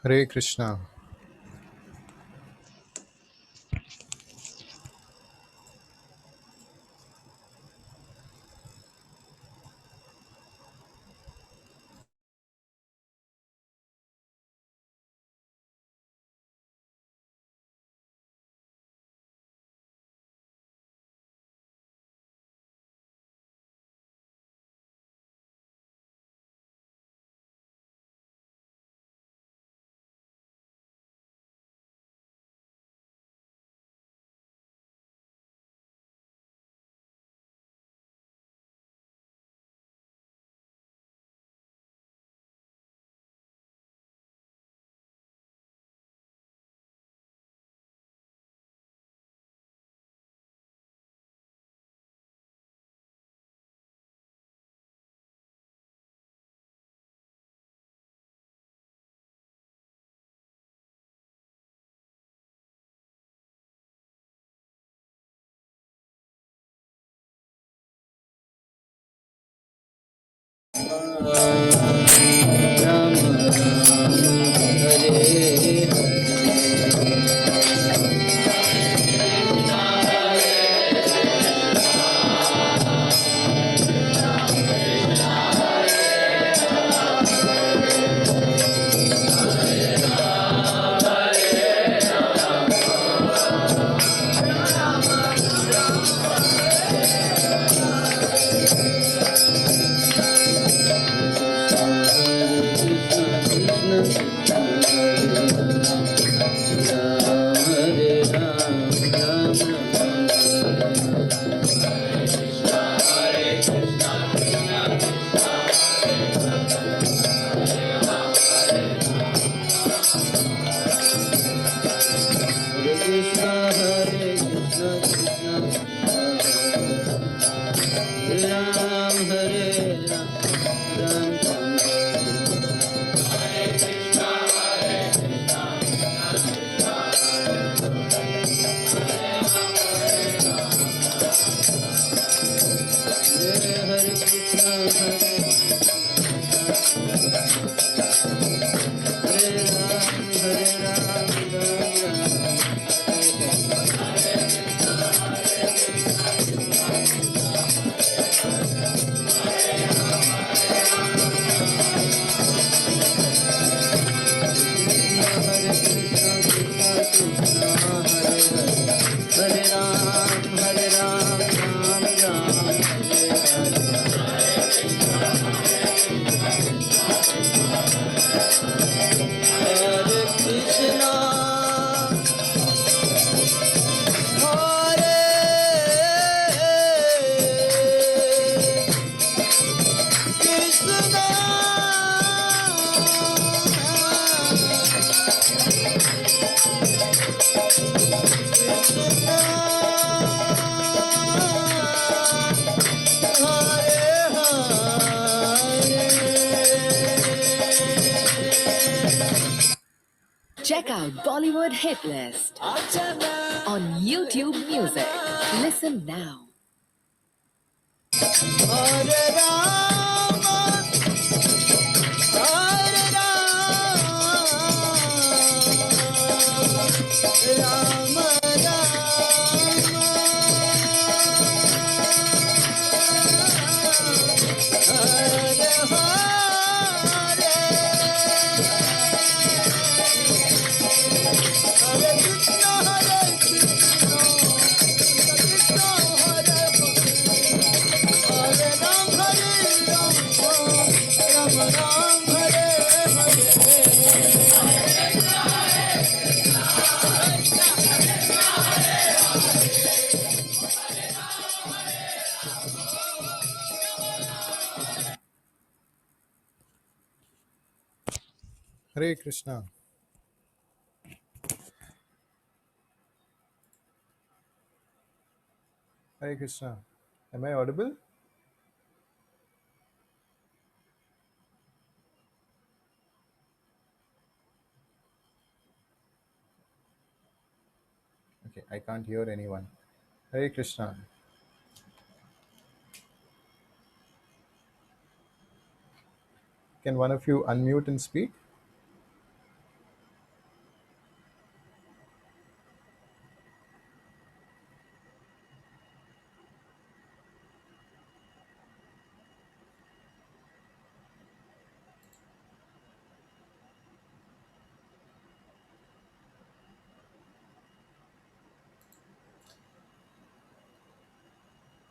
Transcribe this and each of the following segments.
Hare Krishna. Ram Ram Hare Krishna Hare Ram Hare Krishna Ram Hare Ram Ram Hare Krishna Hare Ram Hare Krishna Hare Ram Ram Hare Krishna Hare Krishna Krishna Hare Check out Bollywood Hit List on YouTube Music. Listen now. Hare Ram Hare Hare Krishna Krishna Hare Ram Ram Ram Hare Hare Hare Krishna. Hare Krishna. Am I audible? Okay, I can't hear anyone. Hare Krishna. Can one of you unmute and speak?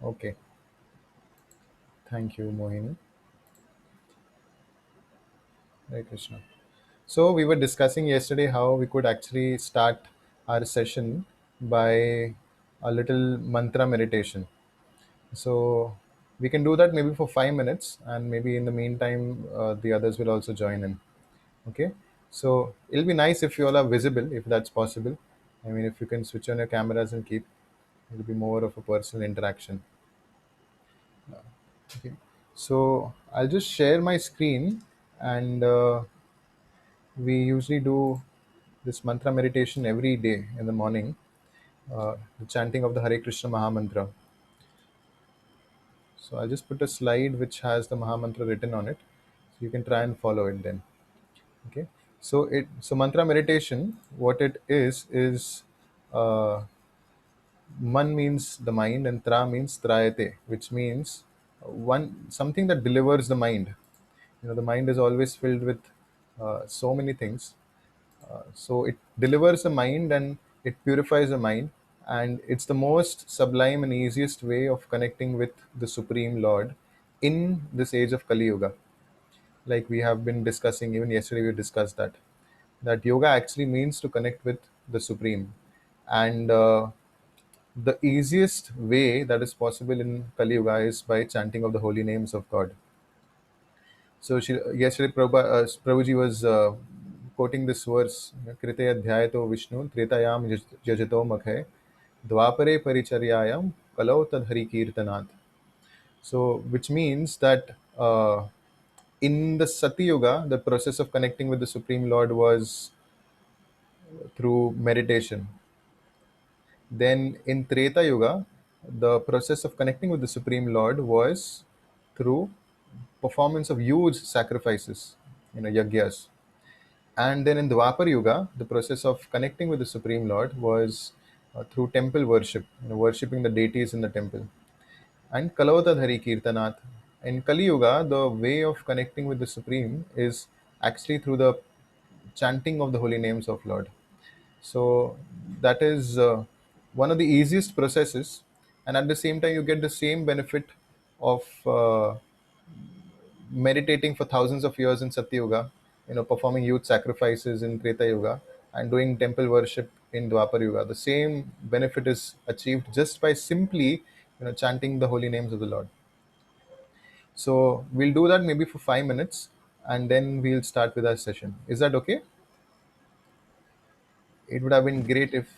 Okay. Thank you, Mohini. Hare Krishna. So we were discussing yesterday how we could actually start our session by a little mantra meditation. So we can do that maybe for 5 minutes, and maybe in the meantime, the others will also join in. Okay. So it'll be nice if you all are visible, if that's possible. I mean, if you can switch on your cameras and keep, it'll be more of a personal interaction. Okay. So I'll just share my screen, and we usually do this mantra meditation every day in the morning, the chanting of the Hare Krishna Mahamantra. So I'll just put a slide which has the Mahamantra written on it, so you can try and follow it then. Okay. So mantra meditation, what it is uh, man means the mind, and tra means trayate, which means one something that delivers the mind. The mind is always filled with so many things. So it delivers the mind and it purifies the mind, and it's the most sublime and easiest way of connecting with the Supreme Lord in this age of Kali Yuga. Like we have been discussing, even yesterday we discussed that yoga actually means to connect with the Supreme, and the easiest way that is possible in Kali Yuga is by chanting of the holy names of God. So yesterday Prabhuji was quoting this verse, Krite Adhyayato Vishnu, Tretayam Jajato Makhe, Dwapare Paricharyayam, Kalau Tadhari Kirtanat. So, which means that in the Sati Yuga, the process of connecting with the Supreme Lord was through meditation. Then in Treta Yuga, the process of connecting with the Supreme Lord was through performance of huge sacrifices, yagyas. And then in Dwapar Yuga, the process of connecting with the Supreme Lord was through temple worship, worshipping the deities in the temple. And Kalavadhari Kirtanath. In Kali Yuga, the way of connecting with the Supreme is actually through the chanting of the holy names of Lord. So that is one of the easiest processes, and at the same time, you get the same benefit of meditating for thousands of years in Satya Yuga, performing huge sacrifices in Treta Yuga, and doing temple worship in Dwapar Yuga. The same benefit is achieved just by simply, chanting the holy names of the Lord. So we'll do that maybe for 5 minutes, and then we'll start with our session. Is that okay? It would have been great if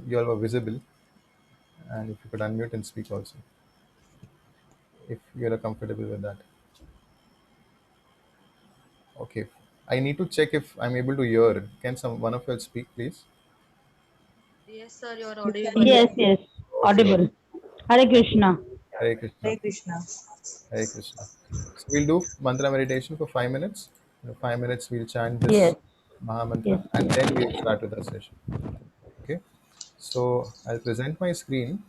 you all were visible, and if you could unmute and speak also, if you're comfortable with that. Okay. I need to check if I'm able to hear. Can one of you all speak, please? Yes, sir, you're audible. Yes, yes, Okay. audible. Hare Krishna. Hare Krishna. Hare Krishna. Hare Krishna. So we'll do mantra meditation for 5 minutes. 5 minutes we'll chant this Yes, Mahamantra, yes, and yes. then we'll start with our session. Okay. So I'll present my screen.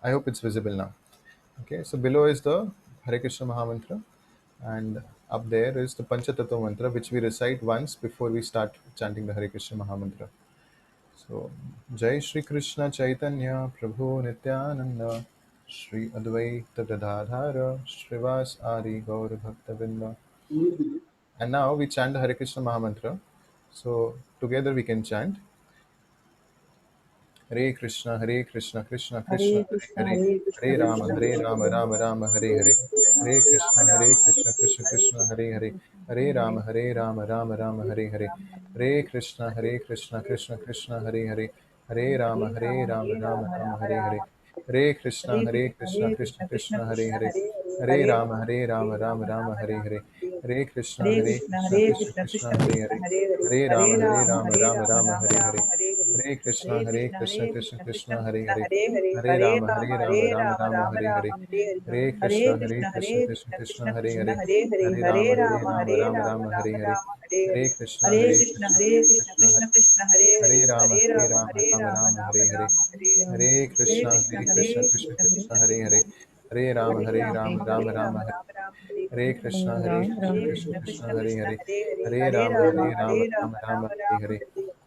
I hope it's visible now. Okay. So below is the Hare Krishna Mahamantra, and up there is the Panchatattva mantra, which we recite once before we start chanting the Hare Krishna Mahamantra. So, Jai Shri Krishna Chaitanya Prabhu Nityananda Shri Advaita Gadadhara Srivas Ari Gaur Bhaktavinda. And now we chant the Hare Krishna Mahamantra. So, together we can chant Hare Krishna, Krishna Krishna, Hare Hare Krishna, Hare, Hare Krishna, Hare Rama, Krishna Hare Krishna, Rama, Hare Rama Rama, Hare Hare, Hare Rama Krishna, Rama, Krishna Hare Krishna, Hare, Krishna Hare Hare, Hare Hare Hare, Rama, Hare Rama, Rama Rama, Hare Hare, Hare Krishna, Krishna Krishna, Krishna Hare Hare, Hare Rama, Hare Rama, Rama Rama, Hare Hare, Hare Krishna, Krishna Hare Krishna, Krishna, Krishna Krishna Hare Krishna, Hare, Hare Hare, Hare Hare Rama, Rama, Hare Rama, Hare Rama Rama, Rama, Rama Hare Rama, Hare, Hare Hare. Hare Krishna, Hare Krishna, Krishna Hare Krishna, Krishna, Krishna Krishna Hare Krishna, Hare, Hare Hare, Hare Hare Rama, Hare Rama, Rama, Hare Rama Rama, Rama, Rama Hare Hare, Rama, Hare Hare. Hare Hare Krishna, Krishna, Krishna Hare Krishna, Krishna, Krishna Krishna Hare Krishna, Hare, Hare Hare, Hare Hare Rama, Rama, Hare Rama, Hare Rama Rama, Rama, Rama Hare Hare, Rama, Hare Hare. Hare Hare Krishna, Krishna, Krishna Hare Krishna, Krishna, Krishna Krishna Hare Krishna, Hare, Hare Hare, Hare Hare Rama, Hare Rama, Rama, Hare Rama Rama, Rama, Hare Rama Hare, Rama, Hare Hare. Hare Krishna, Hare Krishna, Krishna Hare Krishna, Krishna Hare Krishna Krishna, Hare Hare, Hare Rama, Hare Hare Rama, Rama, Hare Rama Rama, Rama, Rama Hare Hare, Rama, Hare Hare. Hare Hare Krishna, Krishna, Hare Krishna Krishna, Krishna, Krishna Krishna Hare Krishna, Hare, Hare Rama, Hare Hare Rama, Rama, Hare Rama Rama, Rama, Rama Rama, Hare Hare Hare. Krishna, Hare Krishna Krishna, Krishna, Krishna Krishna Krishna, Hare Krishna, Hare, Hare Hare, Hare Hare Rama, Rama, Hare Hare Rama, Rama, Rama Rama, Rama Hare Rama, Hare, Hare Hare.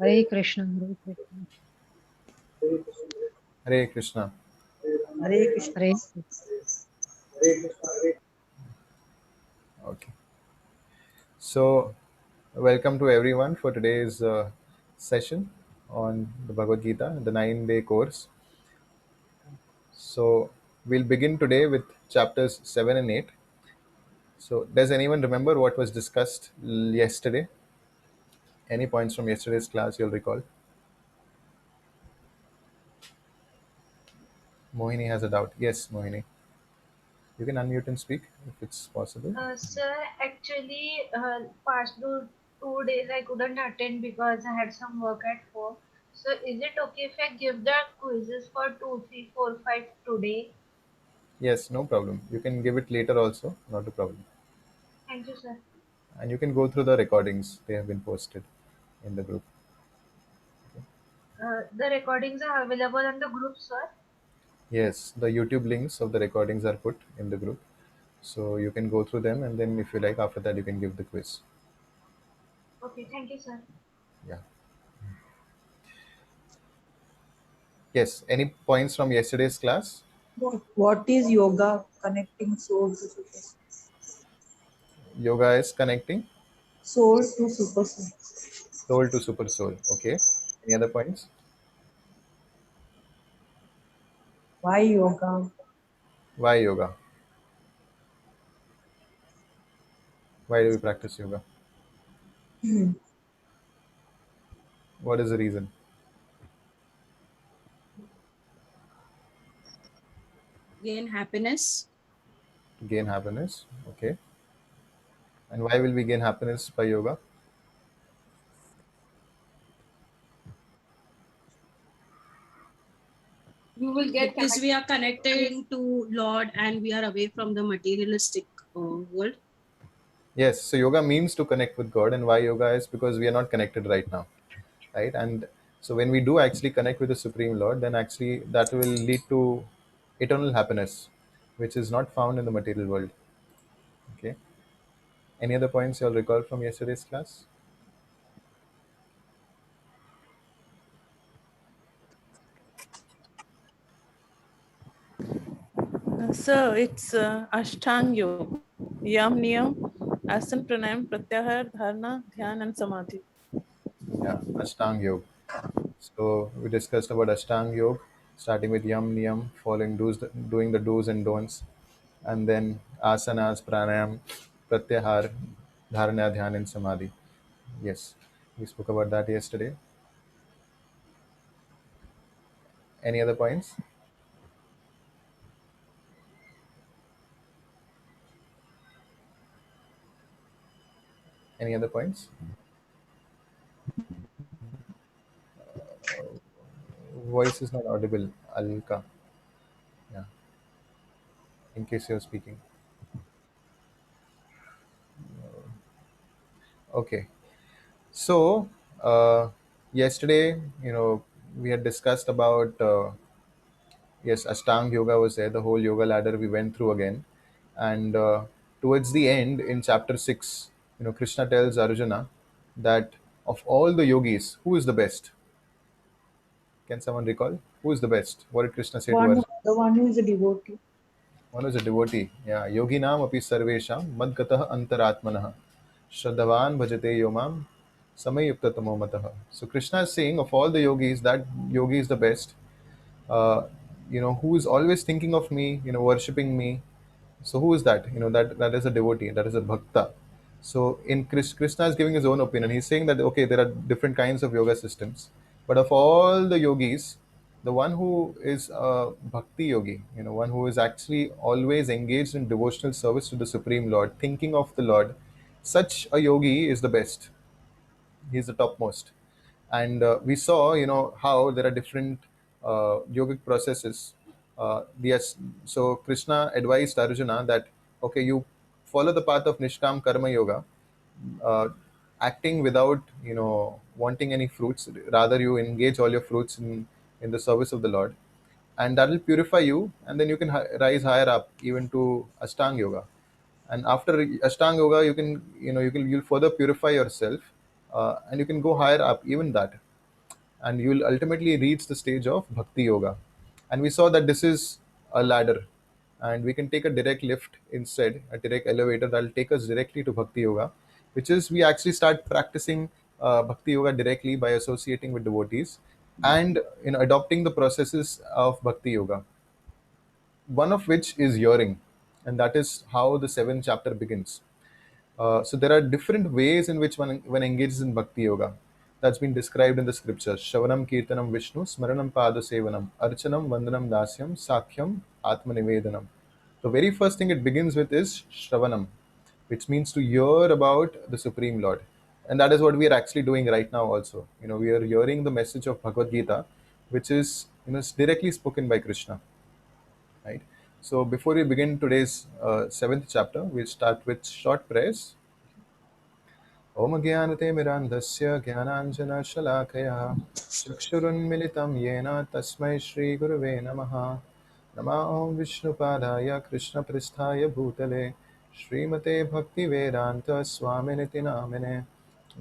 Hare Krishna, Hare Krishna, Hare Krishna. Hare Krishna. Hare Okay. So, welcome to everyone for today's session on the Bhagavad Gita, the 9-day course. So, we'll begin today with chapters 7 and 8. So, does anyone remember what was discussed yesterday? Any points from yesterday's class you'll recall? Mohini has a doubt. Yes, Mohini. You can unmute and speak if it's possible. Sir, actually, past 2 days I couldn't attend because I had some work at home. So, is it okay if I give the quizzes for 2, 3, 4, 5 today? Yes, no problem. You can give it later also, not a problem. Thank you, sir. And you can go through the recordings, they have been posted in the group. The recordings are available on the group, sir. Yes, the YouTube links of the recordings are put in the group. So you can go through them, and then if you like, after that, you can give the quiz. Okay, thank you, sir. Yeah. Yes, any points from yesterday's class? What is yoga? Connecting soul to super soul. Yoga is connecting Soul to super soul. soul to super soul. Okay. Any other points? Why yoga? Why yoga? Why do we practice yoga? What is the reason? gain happiness. Gain happiness. Okay. And why will we gain happiness by yoga? You will get Because we are connecting to Lord and we are away from the materialistic world. Yes. So yoga means to connect with God, and why yoga is because we are not connected right now, right? And so when we do actually connect with the Supreme Lord, then actually that will lead to eternal happiness, which is not found in the material world. Okay. Any other points you'll recall from yesterday's class? So it's Ashtang Yoga, Yam Niyam, Asan Pranayam, Pratyahar, Dharana, Dhyan, and Samadhi. Yeah, Ashtang Yoga. So we discussed about Ashtang Yoga, starting with Yam Niyam, following doing the do's and don'ts, and then asanas, pranayam, pratyahar, dharana, dhyan, and samadhi. Yes, we spoke about that yesterday. Any other points? Any other points? Voice is not audible, Alka. Yeah, in case you're speaking. Okay. So, yesterday, we had discussed about, yes, Ashtang Yoga was there, the whole yoga ladder we went through again. And towards the end, in chapter 6, Krishna tells Arjuna that of all the yogis, who is the best? Can someone recall? Who is the best? What did Krishna say to One, Arjuna? the one who is a devotee. One is a devotee. Yeah, yoginam api sarvesham madgatah antaratmanah shraddhavan bhajate yomam samayuktatamo matah. So Krishna is saying of all the yogis, that yogi is the best. Uh, who is always thinking of me, worshipping me. So who is that? That is a devotee. That is a bhakta. So in Krishna is giving his own opinion. He's saying that okay, there are different kinds of yoga systems, but of all the yogis, the one who is a bhakti yogi, one who is actually always engaged in devotional service to the Supreme Lord, thinking of the Lord, such a yogi is the best. He's the topmost. And we saw how there are different yogic processes. Yes, so Krishna advised Arjuna that okay, you follow the path of Nishkam Karma Yoga, uh, acting without wanting any fruits. Rather, you engage all your fruits in the service of the Lord, and that will purify you, and then you can rise higher up even to Ashtanga Yoga. And after Ashtanga Yoga, you can you'll further purify yourself, and you can go higher up even that, and you will ultimately reach the stage of Bhakti Yoga. And we saw that this is a ladder, and we can take a direct lift instead, a direct elevator that will take us directly to Bhakti Yoga, which is we actually start practicing Bhakti Yoga directly by associating with devotees and adopting the processes of Bhakti Yoga, one of which is hearing, and that is how the seventh chapter begins. So there are different ways in which one engages in bhakti yoga. That's been described in the scriptures. Shravanam Kirtanam Vishnu, Smaranam Pada Sevanam, Archanam Vandanam Dasyam, Sakhyam Atmanivedanam. The very first thing it begins with is Shravanam, which means to hear about the Supreme Lord. And that is what we are actually doing right now also. We are hearing the message of Bhagavad Gita, which is directly spoken by Krishna, right? So before we begin today's seventh chapter, we'll start with short prayers. ॐ ज्ञानतिमिरान्धस्य ज्ञानाञ्जनशलाकया चक्षुरुन्मिलितं येन तस्मै श्रीगुरुवे नमः। नमः ॐ विष्णुपादाय कृष्णपृष्ठाय भूतले श्रीमते भक्तिवेदान्तस्वामिनिति नामिने।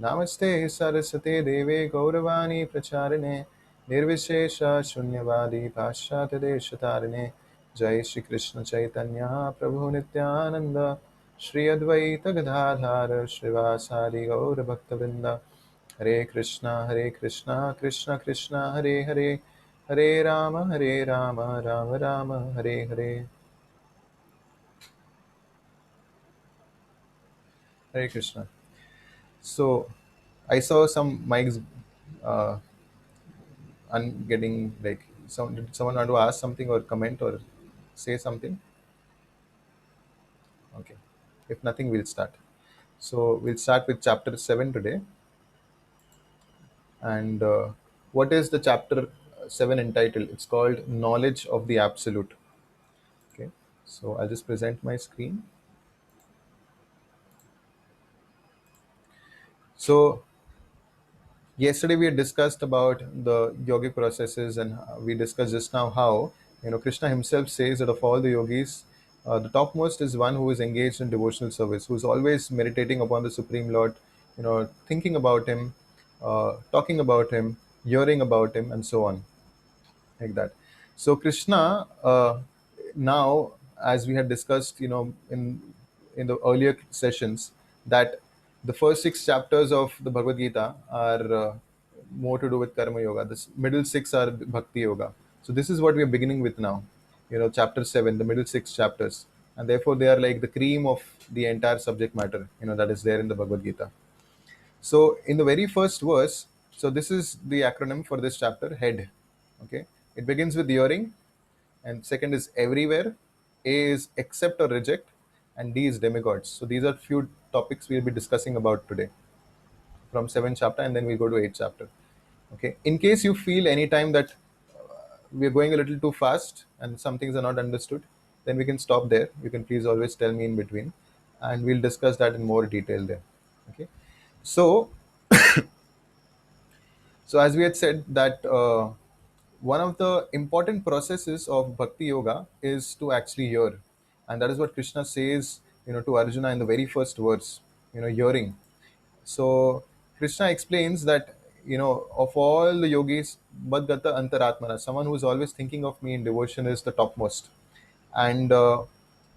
नमस्ते सरस्वते देवे गौरवाणी प्रचारिणे निर्विशेषशून्यवादी पाश्चात्यदेशतारिणे। जय श्री कृष्ण चैतन्य प्रभु नित्यानंद श्री अद्वैत गदाधार श्रीवासादि गौर भक्तवृंद। हरे कृष्णा कृष्ण कृष्ण हरे हरे, हरे Ram Ram Ram Hare Hare. Hare Krishna. So I saw some mics getting like did someone want to ask something or comment or say something? Okay. If nothing, we'll start. So we'll start with chapter 7 today. And what is the chapter 7 entitled? It's called Knowledge of the Absolute. Okay. So I'll just present my screen. So yesterday we had discussed about the yogic processes, and we discussed just now how Krishna himself says that of all the yogis, the topmost is one who is engaged in devotional service, who is always meditating upon the Supreme Lord, thinking about him, talking about him, hearing about him, and so on, like that. So Krishna, now, as we had discussed, in the earlier sessions, that the first 6 chapters of the Bhagavad Gita are more to do with karma yoga. The middle 6 are bhakti yoga. So this is what we are beginning with now. Chapter 7, the middle 6 chapters, and therefore they are like the cream of the entire subject matter. That is there in the Bhagavad Gita. So in the very first verse, so this is the acronym for this chapter, head. Okay, it begins with hearing, and second is everywhere, A is accept or reject, and D is demigods. So these are few topics we'll be discussing about today from 7th chapter, and then we go to 8th chapter. Okay, in case you feel anytime that we're going a little too fast and some things are not understood, then we can stop there. You can please always tell me in between, and we'll discuss that in more detail there. Okay, so so as we had said that one of the important processes of bhakti yoga is to actually hear, and that is what Krishna says to Arjuna in the very first verse, hearing. So Krishna explains that of all the yogis, Badgata Antaratmana, someone who is always thinking of me in devotion, is the topmost. And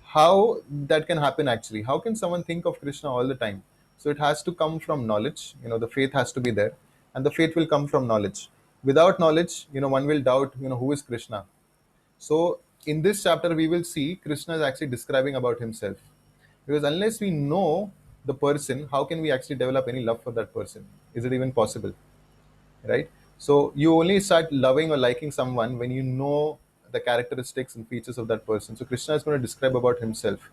how that can happen actually? How can someone think of Krishna all the time? So it has to come from knowledge. The faith has to be there, and the faith will come from knowledge. Without knowledge, one will doubt who is Krishna. So in this chapter we will see Krishna is actually describing about himself, because unless we know the person, how can we actually develop any love for that person? Is it even possible, right? So you only start loving or liking someone when you know the characteristics and features of that person. So Krishna is going to describe about himself.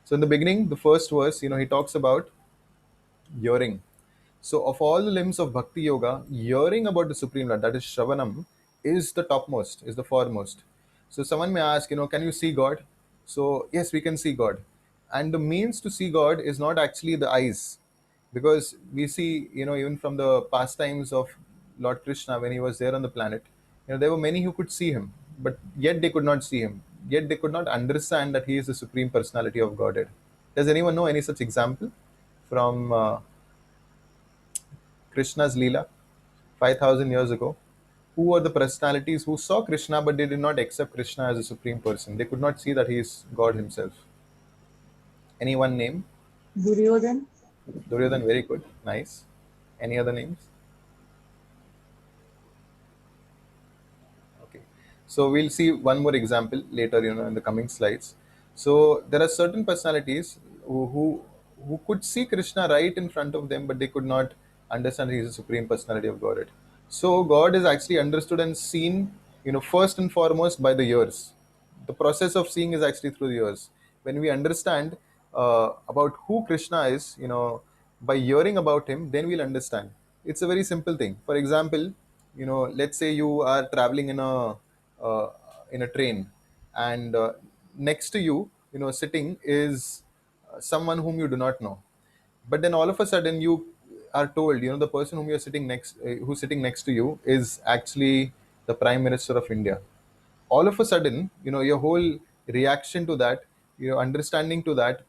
So in the beginning, the first verse, he talks about hearing. So of all the limbs of bhakti yoga, hearing about the Supreme Lord, that is Shravanam, is the topmost, is the foremost. So someone may ask, can you see God? So yes, we can see God. And the means to see God is not actually the eyes, because we see, even from the pastimes of Lord Krishna when he was there on the planet, there were many who could see him, but yet they could not see him. Yet they could not understand that he is the Supreme Personality of Godhead. Does anyone know any such example from Krishna's Leela 5,000 years ago? Who were the personalities who saw Krishna but they did not accept Krishna as a supreme person? They could not see that he is God himself. Anyone name? Duryodhan. Duryodhan, very good. Nice. Any other names? Okay. So we'll see one more example later, in the coming slides. So there are certain personalities who could see Krishna right in front of them, but they could not understand he is the supreme personality of Godhead. So God is actually understood and seen, first and foremost by the ears. The process of seeing is actually through the ears. When we understand about who Krishna is, by hearing about him, then we'll understand. It's a very simple thing. For example, let's say you are traveling uh, in a train, and next to you, sitting is someone whom you do not know. But then all of a sudden you are told, the person whom you're sitting next, who's sitting next to you, is actually the Prime Minister of India. All of a sudden, your whole reaction to that, understanding to that,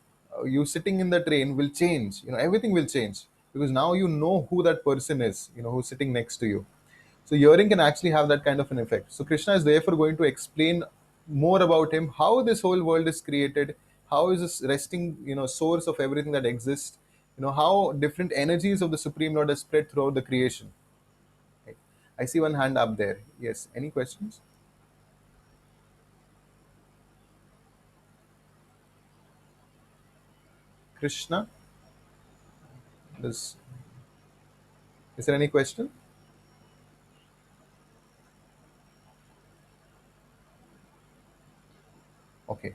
you sitting in the train will change. Everything will change, because now you know who that person is, who's sitting next to you. So hearing can actually have that kind of an effect. So Krishna is therefore going to explain more about him, how this whole world is created, how is this resting, source of everything that exists, how different energies of the Supreme Lord are spread throughout the creation. Okay. I see one hand up there. Yes. Any questions? Krishna, is there any question? Okay.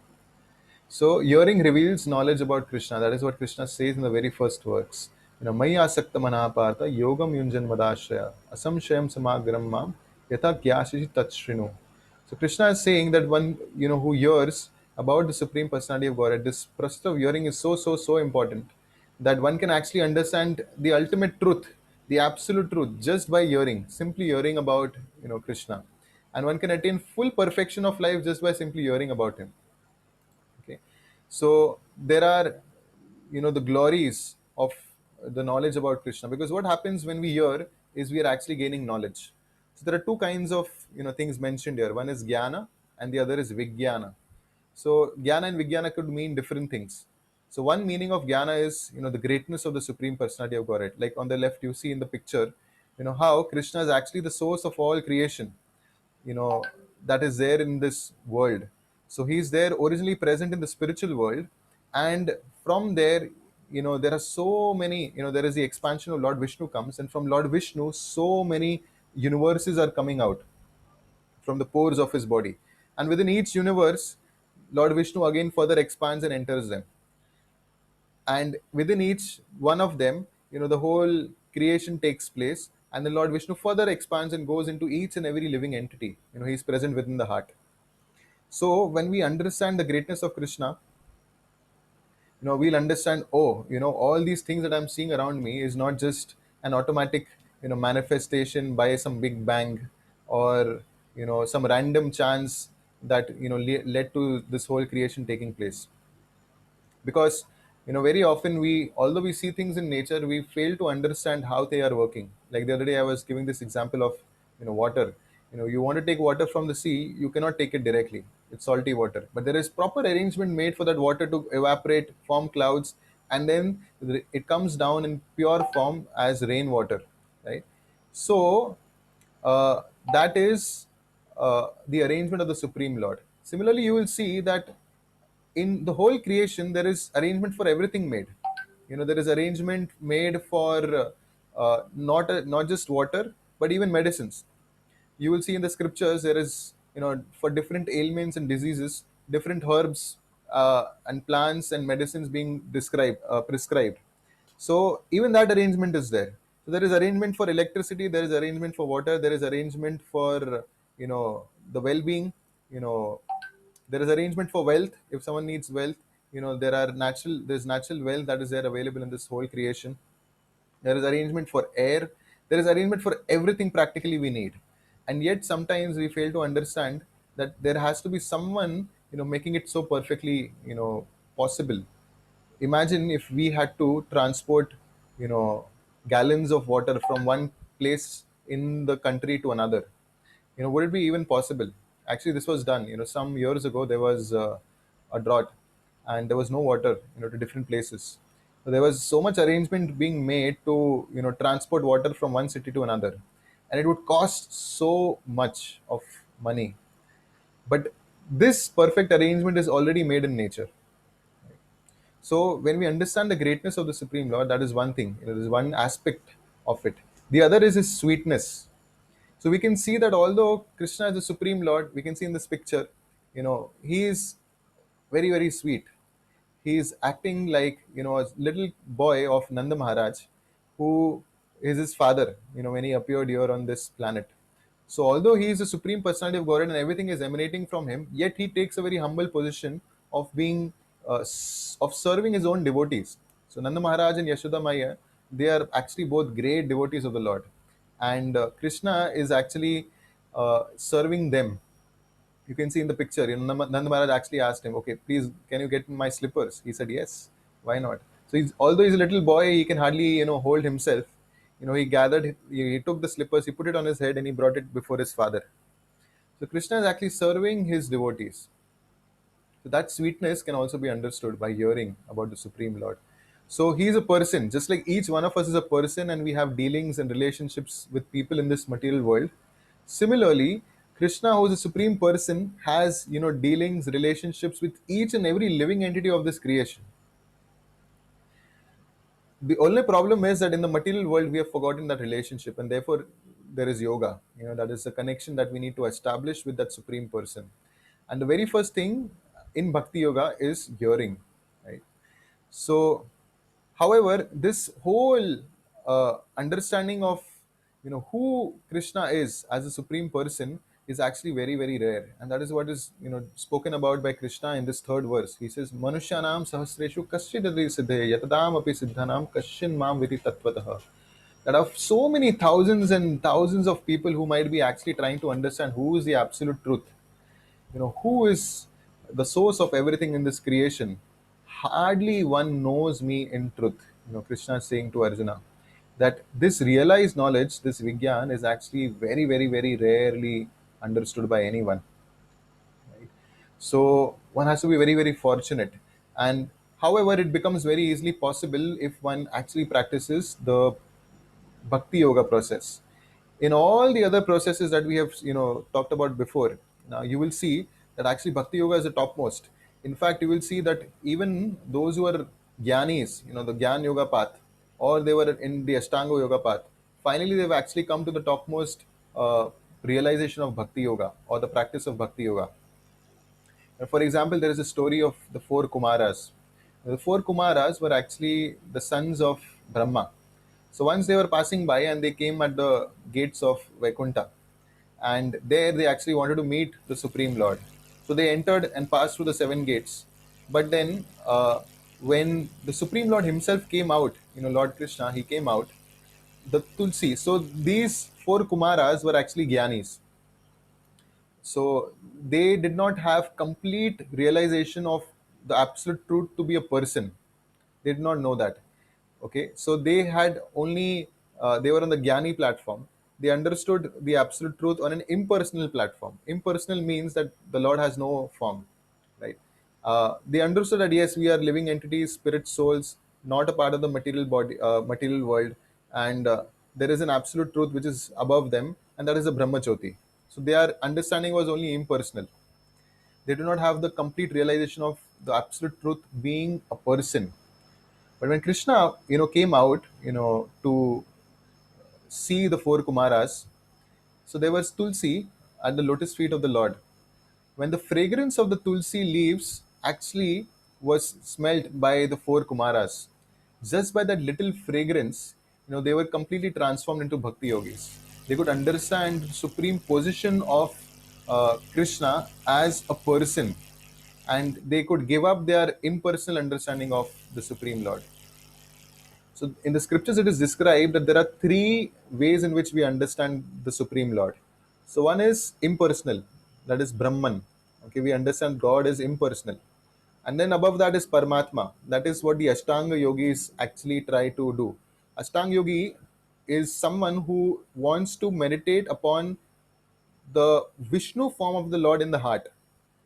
So hearing reveals knowledge about Krishna. That is what Krishna says in the very first words. Maya asakta manapartha yogam yunjan madashraya asamshayam samagram mam yatha gyashishi tatshrinu. So Krishna is saying that one who hears about the Supreme Personality of Godhead, this process of hearing is so important that one can actually understand the ultimate truth, the absolute truth, just by hearing, simply hearing about Krishna, and one can attain full perfection of life just by simply hearing about him. Okay, so there are the glories of the knowledge about Krishna, because what happens when we hear is we are actually gaining knowledge. So there are two kinds of things mentioned here. One is jnana and the other is vijnana. So jnana and vijnana could mean different things. So one meaning of jnana is the greatness of the Supreme Personality of Godhead. Like on the left you see in the picture how Krishna is actually the source of all creation, you know that is there in this world. So he's there originally present in the spiritual world, and from there there are so many, there is the expansion of Lord Vishnu comes, and from Lord Vishnu so many universes are coming out from the pores of his body, and within each universe Lord Vishnu again further expands and enters them, and within each one of them the whole creation takes place, and then Lord Vishnu further expands and goes into each and every living entity. He's present within the heart. So when we understand the greatness of Krishna, we'll understand, oh, all these things that I'm seeing around me is not just an automatic manifestation by some big bang, or some random chance that led to this whole creation taking place. Because very often, we although we see things in nature, we fail to understand how they are working. Like the other day I was giving this example of water. You want to take water from the sea, you cannot take it directly. It's salty water, but there is proper arrangement made for that water to evaporate, form clouds, and then it comes down in pure form as rainwater, right? So uh, that is the arrangement of the Supreme Lord. Similarly, you will see that in the whole creation there is arrangement for everything made. There is arrangement made for not just water, but even medicines. You will see in the scriptures there is, for different ailments and diseases, different herbs and plants and medicines being prescribed. So even that arrangement is there. So there is arrangement for electricity, there is arrangement for water, there is arrangement for the well-being. you know there is arrangement for wealth. If someone needs wealth, there's natural wealth that is there available in this whole creation. There is arrangement for air, there is arrangement for everything practically we need. And yet sometimes we fail to understand that there has to be someone making it so perfectly possible. Imagine if we had to transport you know gallons of water from one place in the country to another. Would it be even possible? Actually, this was done some years ago. There was a drought, and there was no water to different places. So there was so much arrangement being made to transport water from one city to another, and it would cost so much of money. But this perfect arrangement is already made in nature. So when we understand the greatness of the Supreme Lord, that is one thing. There is one aspect of it. The other is his sweetness. So we can see that although Krishna is the Supreme Lord, we can see in this picture, he is very, very sweet. He is acting like, a little boy of Nanda Maharaj, who is his father, when he appeared here on this planet. So although he is the Supreme Personality of Godhead and everything is emanating from him, yet he takes a very humble position of being, of serving his own devotees. So Nanda Maharaj and Yashoda Maya, they are actually both great devotees of the Lord, and Krishna is actually serving them. You can see in the picture, Nanda Maharaj actually asked him, okay, please, can you get my slippers? He said, yes, why not? So although he's a little boy, he can hardly, hold himself. He took the slippers, he put it on his head, and he brought it before his father. So Krishna is actually serving his devotees. So that sweetness can also be understood by hearing about the Supreme Lord. So he is a person, just like each one of us is a person, and we have dealings and relationships with people in this material world. Similarly, Krishna, who is a supreme person, has dealings, relationships with each and every living entity of this creation. The only problem is that in the material world we have forgotten that relationship, and therefore there is yoga. That is the connection that we need to establish with that supreme person. And the very first thing in Bhakti Yoga is hearing, right? So, however, this whole understanding of who Krishna is as a supreme person is actually very very rare, and that is what is spoken about by Krishna in this third verse. He says, "Manushyanam sahasreshu kaschidadri siddhe yatadam api siddhanam kashin mam vidi tatvatah." That of so many thousands and thousands of people who might be actually trying to understand who is the absolute truth, who is the source of everything in this creation, hardly one knows me in truth. Krishna is saying to Arjuna that this realized knowledge, this Vigyan, is actually very, very, very rarely understood by anyone. Right? So one has to be very, very fortunate. And however, it becomes very easily possible if one actually practices the Bhakti Yoga process. In all the other processes that we have talked about before, now you will see that actually Bhakti Yoga is the topmost. In fact, you will see that even those who are Gyanis, the Gyan Yoga path, or they were in the Ashtanga Yoga path, finally they've actually come to the topmost realization of Bhakti Yoga or the practice of Bhakti Yoga. For example, there is a story of the four Kumaras. The four Kumaras were actually the sons of Brahma. So once they were passing by and they came at the gates of Vaikuntha, and there they actually wanted to meet the Supreme Lord. So they entered and passed through the seven gates. But then, when the Supreme Lord himself came out, Lord Krishna, he came out, the Tulsi. So these four Kumaras were actually Gyanis. So they did not have complete realization of the absolute truth to be a person. They did not know that. Okay, so they had only they were on the Gyani platform. They understood the absolute truth on an impersonal platform. Impersonal means that the Lord has no form, right? They understood that yes, we are living entities, spirit, souls, not a part of the material body, material world, and there is an absolute truth which is above them, and that is the Brahma Jyoti. So their understanding was only impersonal. They do not have the complete realization of the absolute truth being a person. But when Krishna, came out, to see the four Kumaras, so there was Tulsi at the lotus feet of the Lord. When the fragrance of the Tulsi leaves actually was smelt by the four Kumaras, just by that little fragrance, they were completely transformed into Bhakti Yogis. They could understand the supreme position of Krishna as a person, and they could give up their impersonal understanding of the Supreme Lord. So in the scriptures, it is described that there are three ways in which we understand the Supreme Lord. So one is impersonal, that is Brahman. Okay, we understand God is impersonal. And then above that is Paramatma. That is what the Ashtanga yogis actually try to do. Ashtanga yogi is someone who wants to meditate upon the Vishnu form of the Lord in the heart.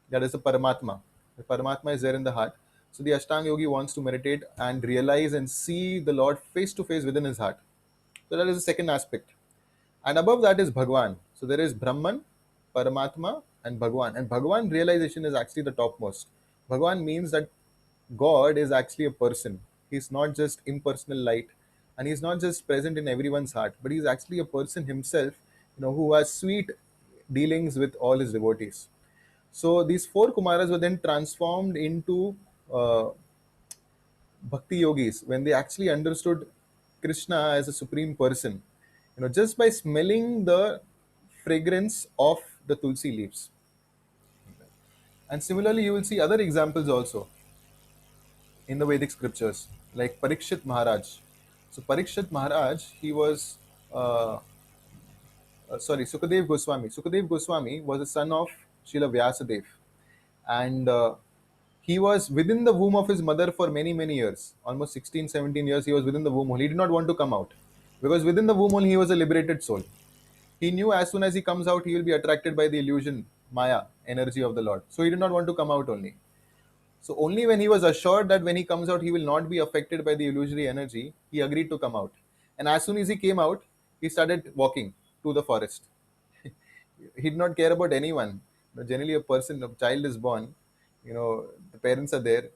That is the Paramatma. The Paramatma is there in the heart. So the Ashtanga yogi wants to meditate and realize and see the Lord face to face within his heart. So that is the second aspect. And above that is Bhagwan. So there is Brahman, Paramatma, and Bhagwan. And Bhagwan realization is actually the topmost. Bhagwan means that God is actually a person. He's not just impersonal light, and he's not just present in everyone's heart, but he's actually a person himself, who has sweet dealings with all his devotees. So these four Kumaras were then transformed into Bhakti yogis when they actually understood Krishna as a supreme person, just by smelling the fragrance of the Tulsi leaves. And similarly, you will see other examples also in the Vedic scriptures, like Parikshit Maharaj. So Parikshit Maharaj, he was Sukadev Goswami. Sukadev Goswami was the son of Srila Vyasadeva, and he was within the womb of his mother for many, many years. Almost 16, 17 years he was within the womb only. He did not want to come out because within the womb only he was a liberated soul. He knew as soon as he comes out, he will be attracted by the illusion, Maya, energy of the Lord. So he did not want to come out only. So only when he was assured that when he comes out, he will not be affected by the illusory energy, he agreed to come out. And as soon as he came out, he started walking to the forest. He did not care about anyone. Generally, a child is born, the parents are there.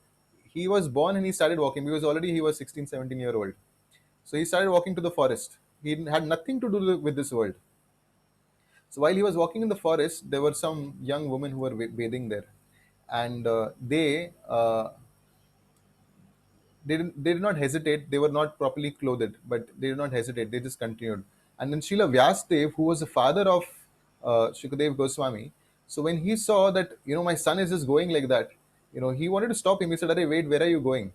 He was born and he started walking because already he was 16, 17 year old. So he started walking to the forest. He had nothing to do with this world. So while he was walking in the forest, there were some young women who were bathing there. and they did not hesitate. They were not properly clothed, but they did not hesitate. They just continued. And then Srila Vyasdev, who was the father of Shukadev Goswami, so when he saw that, my son is just going like that, he wanted to stop him. He said, "Arey, wait, where are you going?"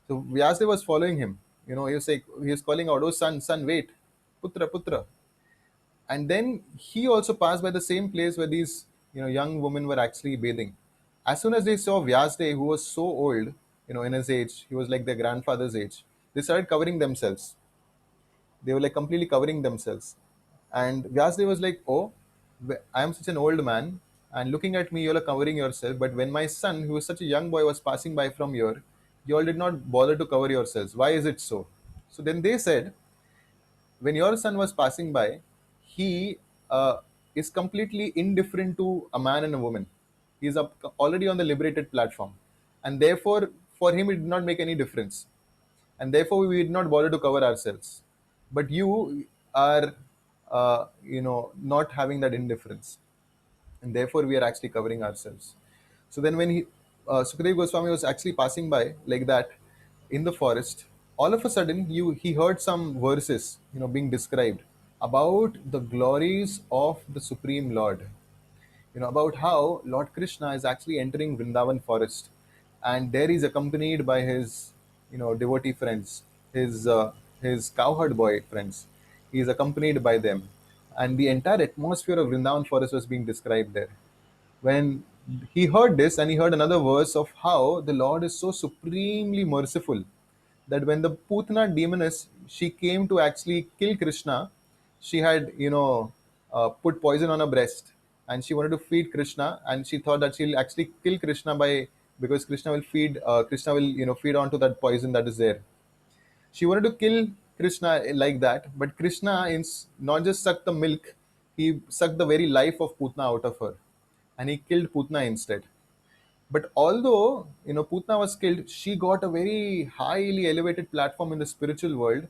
So Vyasdev was following him. He was calling out, "Oh son, son, wait, putra, putra." And then he also passed by the same place where these young women were actually bathing. As soon as they saw Vyasdev, who was so old, in his age, he was like their grandfather's age, they started covering themselves. They were like completely covering themselves. And Vyasdev was like, "Oh, I am such an old man, and looking at me, you all are covering yourself. But when my son, who was such a young boy, was passing by from here, you all did not bother to cover yourselves. Why is it so?" So then they said, when your son was passing by, he is completely indifferent to a man and a woman. He is already on the liberated platform, and therefore, for him, it did not make any difference, and therefore, we did not bother to cover ourselves. But you are, not having that indifference, and therefore, we are actually covering ourselves. So then, when Sukadev Goswami was actually passing by like that in the forest, all of a sudden he heard some verses, being described about the glories of the Supreme Lord. About how Lord Krishna is actually entering Vrindavan forest, and there he's accompanied by his, devotee friends, his cowherd boy friends. He is accompanied by them, and the entire atmosphere of Vrindavan forest was being described there. When he heard this, and he heard another verse of how the Lord is so supremely merciful that when the Putana demoness, she came to actually kill Krishna, she had put poison on her breast, and she wanted to feed Krishna, and she thought that she'll actually kill Krishna by, because Krishna will feed onto that poison that is there. She wanted to kill Krishna like that, but Krishna not just sucked the milk, he sucked the very life of Putna out of her, and he killed Putna instead. But although Putna was killed, she got a very highly elevated platform in the spiritual world,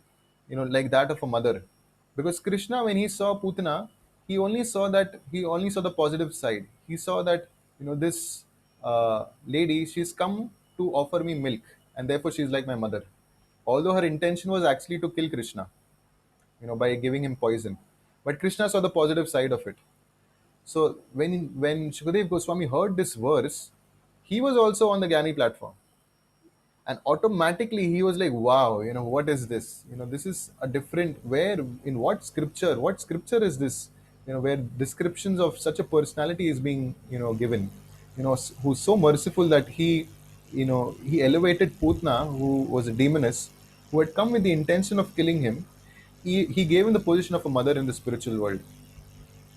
like that of a mother. Because Krishna, when he saw Putna, he only saw the positive side. He saw that this lady, she's come to offer me milk, and therefore she's like my mother. Although her intention was actually to kill Krishna, by giving him poison, but Krishna saw the positive side of it. So when Shukadev Goswami heard this verse, he was also on the Gyani platform, and automatically he was like, "Wow, what is this? This is a different. Where, in what scripture? What scripture is this? Where descriptions of such a personality is being given. Who's so merciful that he elevated Putna, who was a demoness, who had come with the intention of killing him. He gave him the position of a mother in the spiritual world."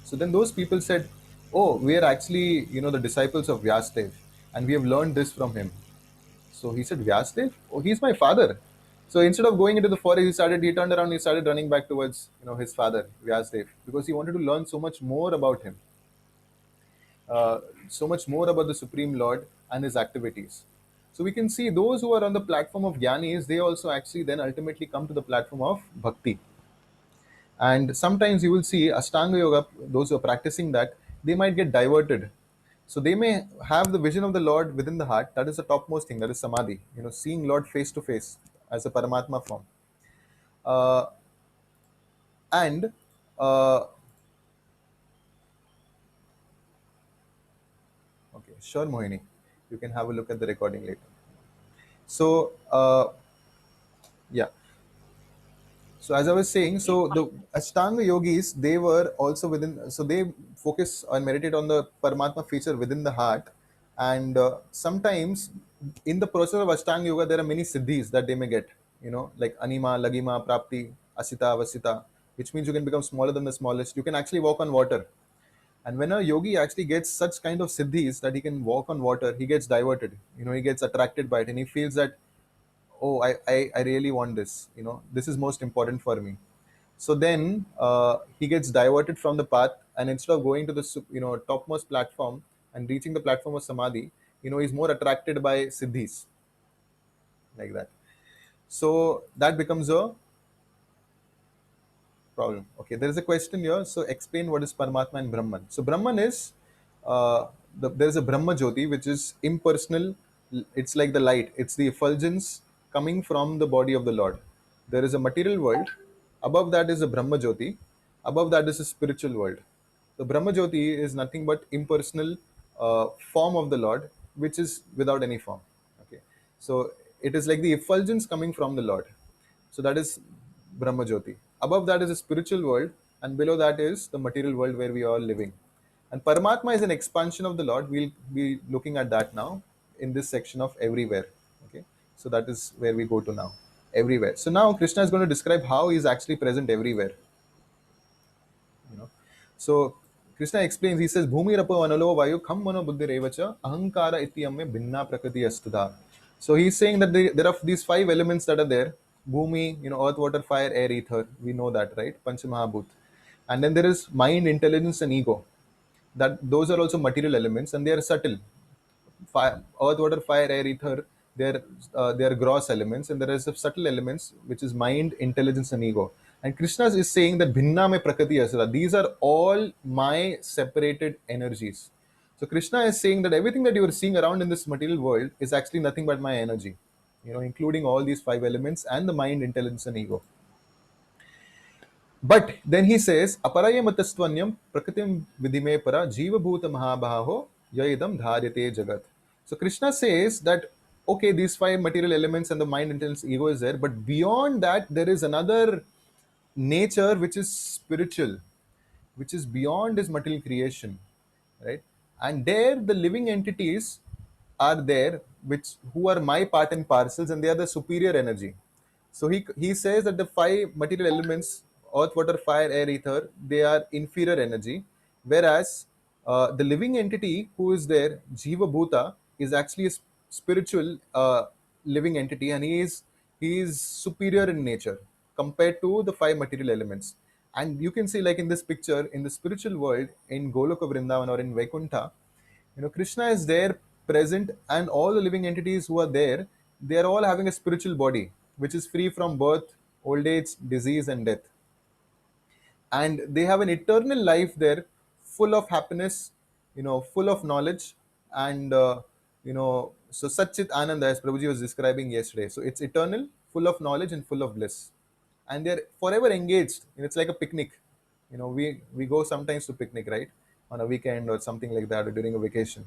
So then those people said, "Oh, we are actually, the disciples of Vyasdev, and we have learned this from him." So he said, "Vyasdev? Oh, he's my father." So instead of going into the forest, he turned around, he started running back towards, his father, Vyasdev, because he wanted to learn so much more about him, so much more about the Supreme Lord and his activities. So we can see those who are on the platform of Jnanis, they also actually then ultimately come to the platform of Bhakti. And sometimes you will see Ashtanga Yoga, those who are practicing that, they might get diverted. So they may have the vision of the Lord within the heart. That is the topmost thing. That is Samadhi. Seeing Lord face to face as a Paramatma form. And okay, sure, Mohini. You can have a look at the recording later. So, yeah. So as I was saying, so the Ashtanga yogis, they were also within, so they focus and meditate on the Paramatma feature within the heart. And sometimes in the process of Ashtanga yoga, there are many siddhis that they may get, like Anima, Lagima, Prapti, Asita, Vasita, which means you can become smaller than the smallest. You can actually walk on water. And when a yogi actually gets such kind of siddhis that he can walk on water, he gets diverted. He gets attracted by it, and he feels that, "Oh, I really want this. This is most important for me." So then he gets diverted from the path, and instead of going to the topmost platform and reaching the platform of Samadhi, he's more attracted by siddhis, like that. So that becomes a problem. Okay, there is a question here. So explain what is Paramatma and Brahman. So Brahman is there is a Brahma Jyoti which is impersonal. It's like the light. It's the effulgence coming from the body of the Lord. There is a material world. Above that is a Brahma Jyoti. Above that is a spiritual world. The Brahma Jyoti is nothing but impersonal form of the Lord, which is without any form. Okay, so it is like the effulgence coming from the Lord. So that is Brahma Jyoti. Above that is a spiritual world, and below that is the material world where we are all living. And Paramatma is an expansion of the Lord. We'll be looking at that now in this section of everywhere. Okay, so that is where we go to now. Everywhere. So now Krishna is going to describe how he is actually present everywhere. You know, so Krishna explains. He says, "Bhumi rapo analo vayu kham mano buddhi revacha ahankara ityamme bhinna prakriti astudha." So he's saying that there are these 5 elements that are there. Bhumi, earth, water, fire, air, ether. We know that, right? Panchamahabhut. And then there is mind, intelligence, and ego. That those are also material elements, and they are subtle. Fire, earth, water, fire, air, ether. They are gross elements, and there is subtle elements, which is mind, intelligence, and ego. And Krishna is saying that bhinna me prakriti asura. These are all my separated energies. So Krishna is saying that everything that you are seeing around in this material world is actually nothing but my energy, including all these 5 elements and the mind, intelligence, and ego. But then he says, aparaya matastvanyam prakritim vidime para jiva bhuta mahabaho yaidam dharyate jagat. So Krishna says that, okay, these 5 material elements and the mind, intelligence, ego is there, but beyond that, there is another nature which is spiritual, which is beyond his material creation, right? And there the living entities are there, who are my part and parcels, and they are the superior energy. So he says that the 5 material elements, earth, water, fire, air, ether, they are inferior energy, whereas the living entity who is there, Jiva Bhuta, is actually a spiritual living entity, and he is superior in nature compared to the 5 material elements. And you can see, like in this picture, in the spiritual world, in Goloka Vrindavan or in Vaikuntha, Krishna is there present, and all the living entities who are there, they are all having a spiritual body which is free from birth, old age, disease, and death. And they have an eternal life there, full of happiness, full of knowledge, and so Satchit Ananda, as Prabhuji was describing yesterday. So it's eternal, full of knowledge, and full of bliss, and they're forever engaged. It's like a picnic. We go sometimes to picnic, right, on a weekend or something like that, or during a vacation.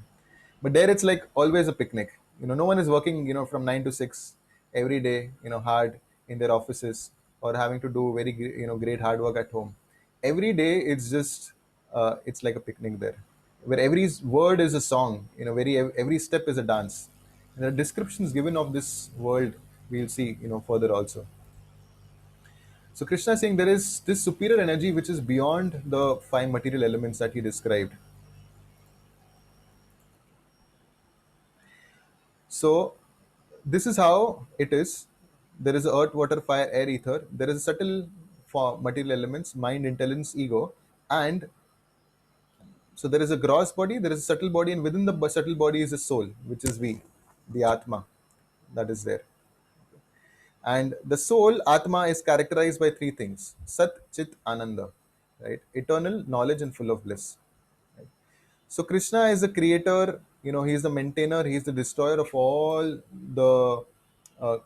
But there it's like always a picnic. No one is working, from 9 to 6 every day, hard in their offices, or having to do very, great hard work at home. Every day it's just, it's like a picnic there, where every word is a song, every step is a dance. And the descriptions given of this world, we'll see, further also. So Krishna is saying there is this superior energy which is beyond the 5 material elements that he described. So this is how it is. There is earth, water, fire, air, ether. There is a subtle material elements, mind, intelligence, ego. And so there is a gross body, there is a subtle body, and within the subtle body is a soul, which is we, the Atma, that is there. And the soul, Atma, is characterized by 3 things: Sat, Chit, Ananda, right? Eternal, knowledge, and full of bliss. Right? So Krishna is the creator, he is the maintainer, he is the destroyer of all the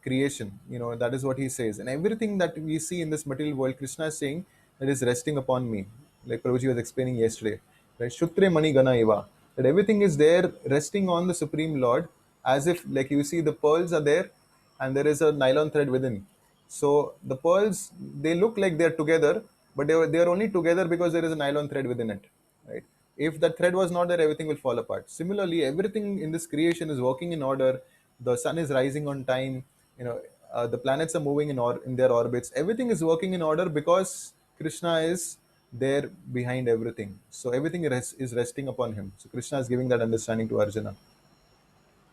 creation. That is what he says. And everything that we see in this material world, Krishna is saying that is resting upon me, like Prabhuji was explaining yesterday, right? Shutre Mani Gana Eva, that everything is there resting on the Supreme Lord, as if, like, you see the pearls are there and there is a nylon thread within. So the pearls, they look like they're together, but they are only together because there is a nylon thread within it, right? If that thread was not there, everything will fall apart. Similarly, everything in this creation is working in order. The sun is rising on time. The planets are moving in their orbits. Everything is working in order because Krishna is there behind everything. So everything is resting upon him. So Krishna is giving that understanding to Arjuna.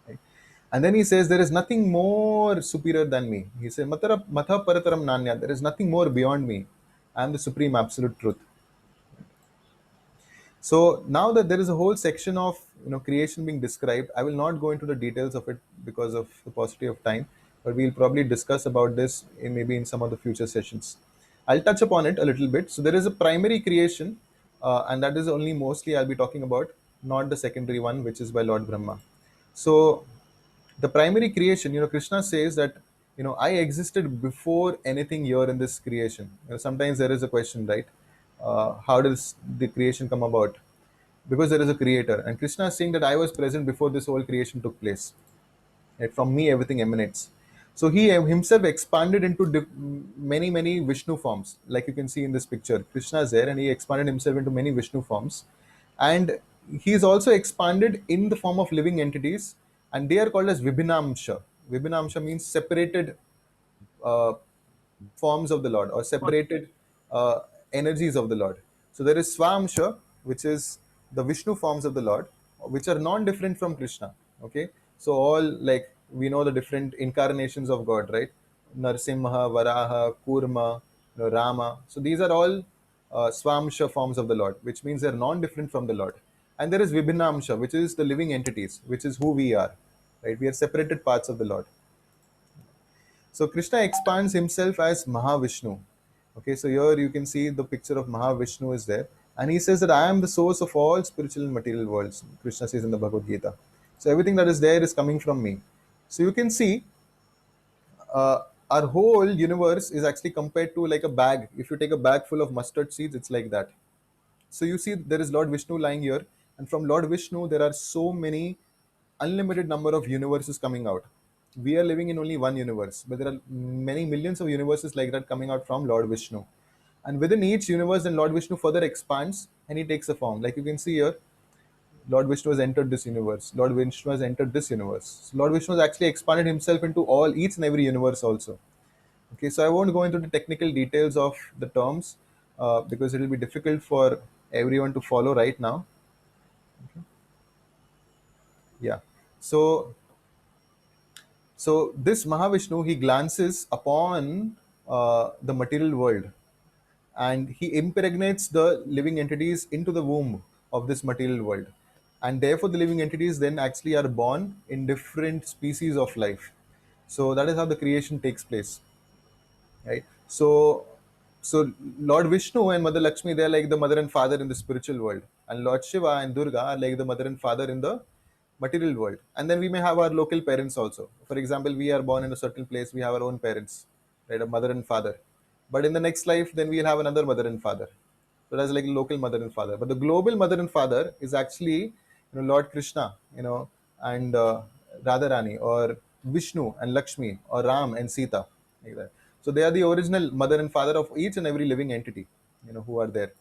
Right? And then he says, there is nothing more superior than me. He says, Matha parataram nanya. There is nothing more beyond me. I am the supreme absolute truth. So now that there is a whole section of creation being described, I will not go into the details of it because of the paucity of time, but we'll probably discuss about this maybe in some of the future sessions. I'll touch upon it a little bit. So there is a primary creation, and that is only mostly I'll be talking about. not the secondary one, which is by Lord Brahma. So the primary creation, Krishna says that, I existed before anything here in this creation. Sometimes there is a question, right? How does the creation come about? Because there is a creator, and Krishna is saying that I was present before this whole creation took place. Right? From me, everything emanates. So he himself expanded into many Vishnu forms, like you can see in this picture. Krishna is there, and he expanded himself into many Vishnu forms, and he is also expanded in the form of living entities, and they are called as Vibhinamsha. Vibhinamsha means separated uh, forms of the Lord, or separated uh, energies of the Lord. So there is Swamsha, which is the Vishnu forms of the Lord, which are non-different from Krishna. Okay, so all, like, we know the different incarnations of God, right? Narsimha, Varaha, Kurma, Rama. So these are all Swamsha forms of the Lord, which means they're non-different from the Lord. And there is Vibhinamsha, which is the living entities, which is who we are. Right? We are separated parts of the Lord. So Krishna expands himself as Mahavishnu. Okay, so here you can see the picture of Mahavishnu is there. And he says that I am the source of all spiritual and material worlds. Krishna says in the Bhagavad Gita. So everything that is there is coming from me. So you can see uh, our whole universe is actually compared to like a bag. If you take a bag full of mustard seeds, it's like that. So you see there is Lord Vishnu lying here, and from Lord Vishnu there are so many unlimited number of universes coming out. We are living in only one universe, but there are many millions of universes like that coming out from Lord Vishnu. And within each universe, then Lord Vishnu further expands and he takes a form. Like you can see here, Lord Vishnu has entered this universe. Lord Vishnu has entered this universe. So Lord Vishnu has actually expanded himself into each and every universe also. Okay, so I won't go into the technical details of the terms because it will be difficult for everyone to follow right now. Yeah. So this Mahavishnu, he glances upon the material world, and he impregnates the living entities into the womb of this material world. And therefore, the living entities then actually are born in different species of life. So that is how the creation takes place, right? So Lord Vishnu and Mother Lakshmi, they are like the mother and father in the spiritual world, and Lord Shiva and Durga are like the mother and father in the material world. And then we may have our local parents also. For example, we are born in a certain place, we have our own parents, right? A mother and father. But in the next life, then we'll have another mother and father. So that's like local mother and father. But the global mother and father is actually, Lord Krishna, and Radharani, or Vishnu and Lakshmi, or Ram and Sita, like that. So they are the original mother and father of each and every living entity, who are there.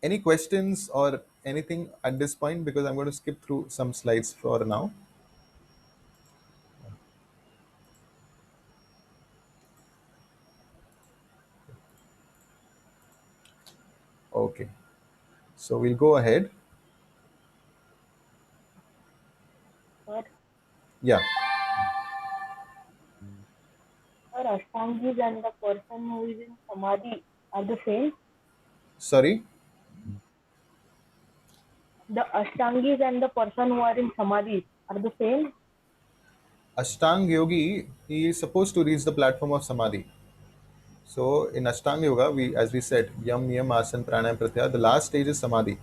Any questions or anything at this point? Because I'm going to skip through some slides for now. Okay, so we'll go ahead. Sir, Yeah. sir, Ashtangis and the person who is in Samadhi are the same? Sorry. The Ashtangis and the person who are in Samadhi are the same? Ashtang Yogi, he is supposed to reach the platform of Samadhi. So in Ashtanga Yoga, as we said, Yam, Niyam, Asana, Pranayam, Pratyahara, the last stage is Samadhi.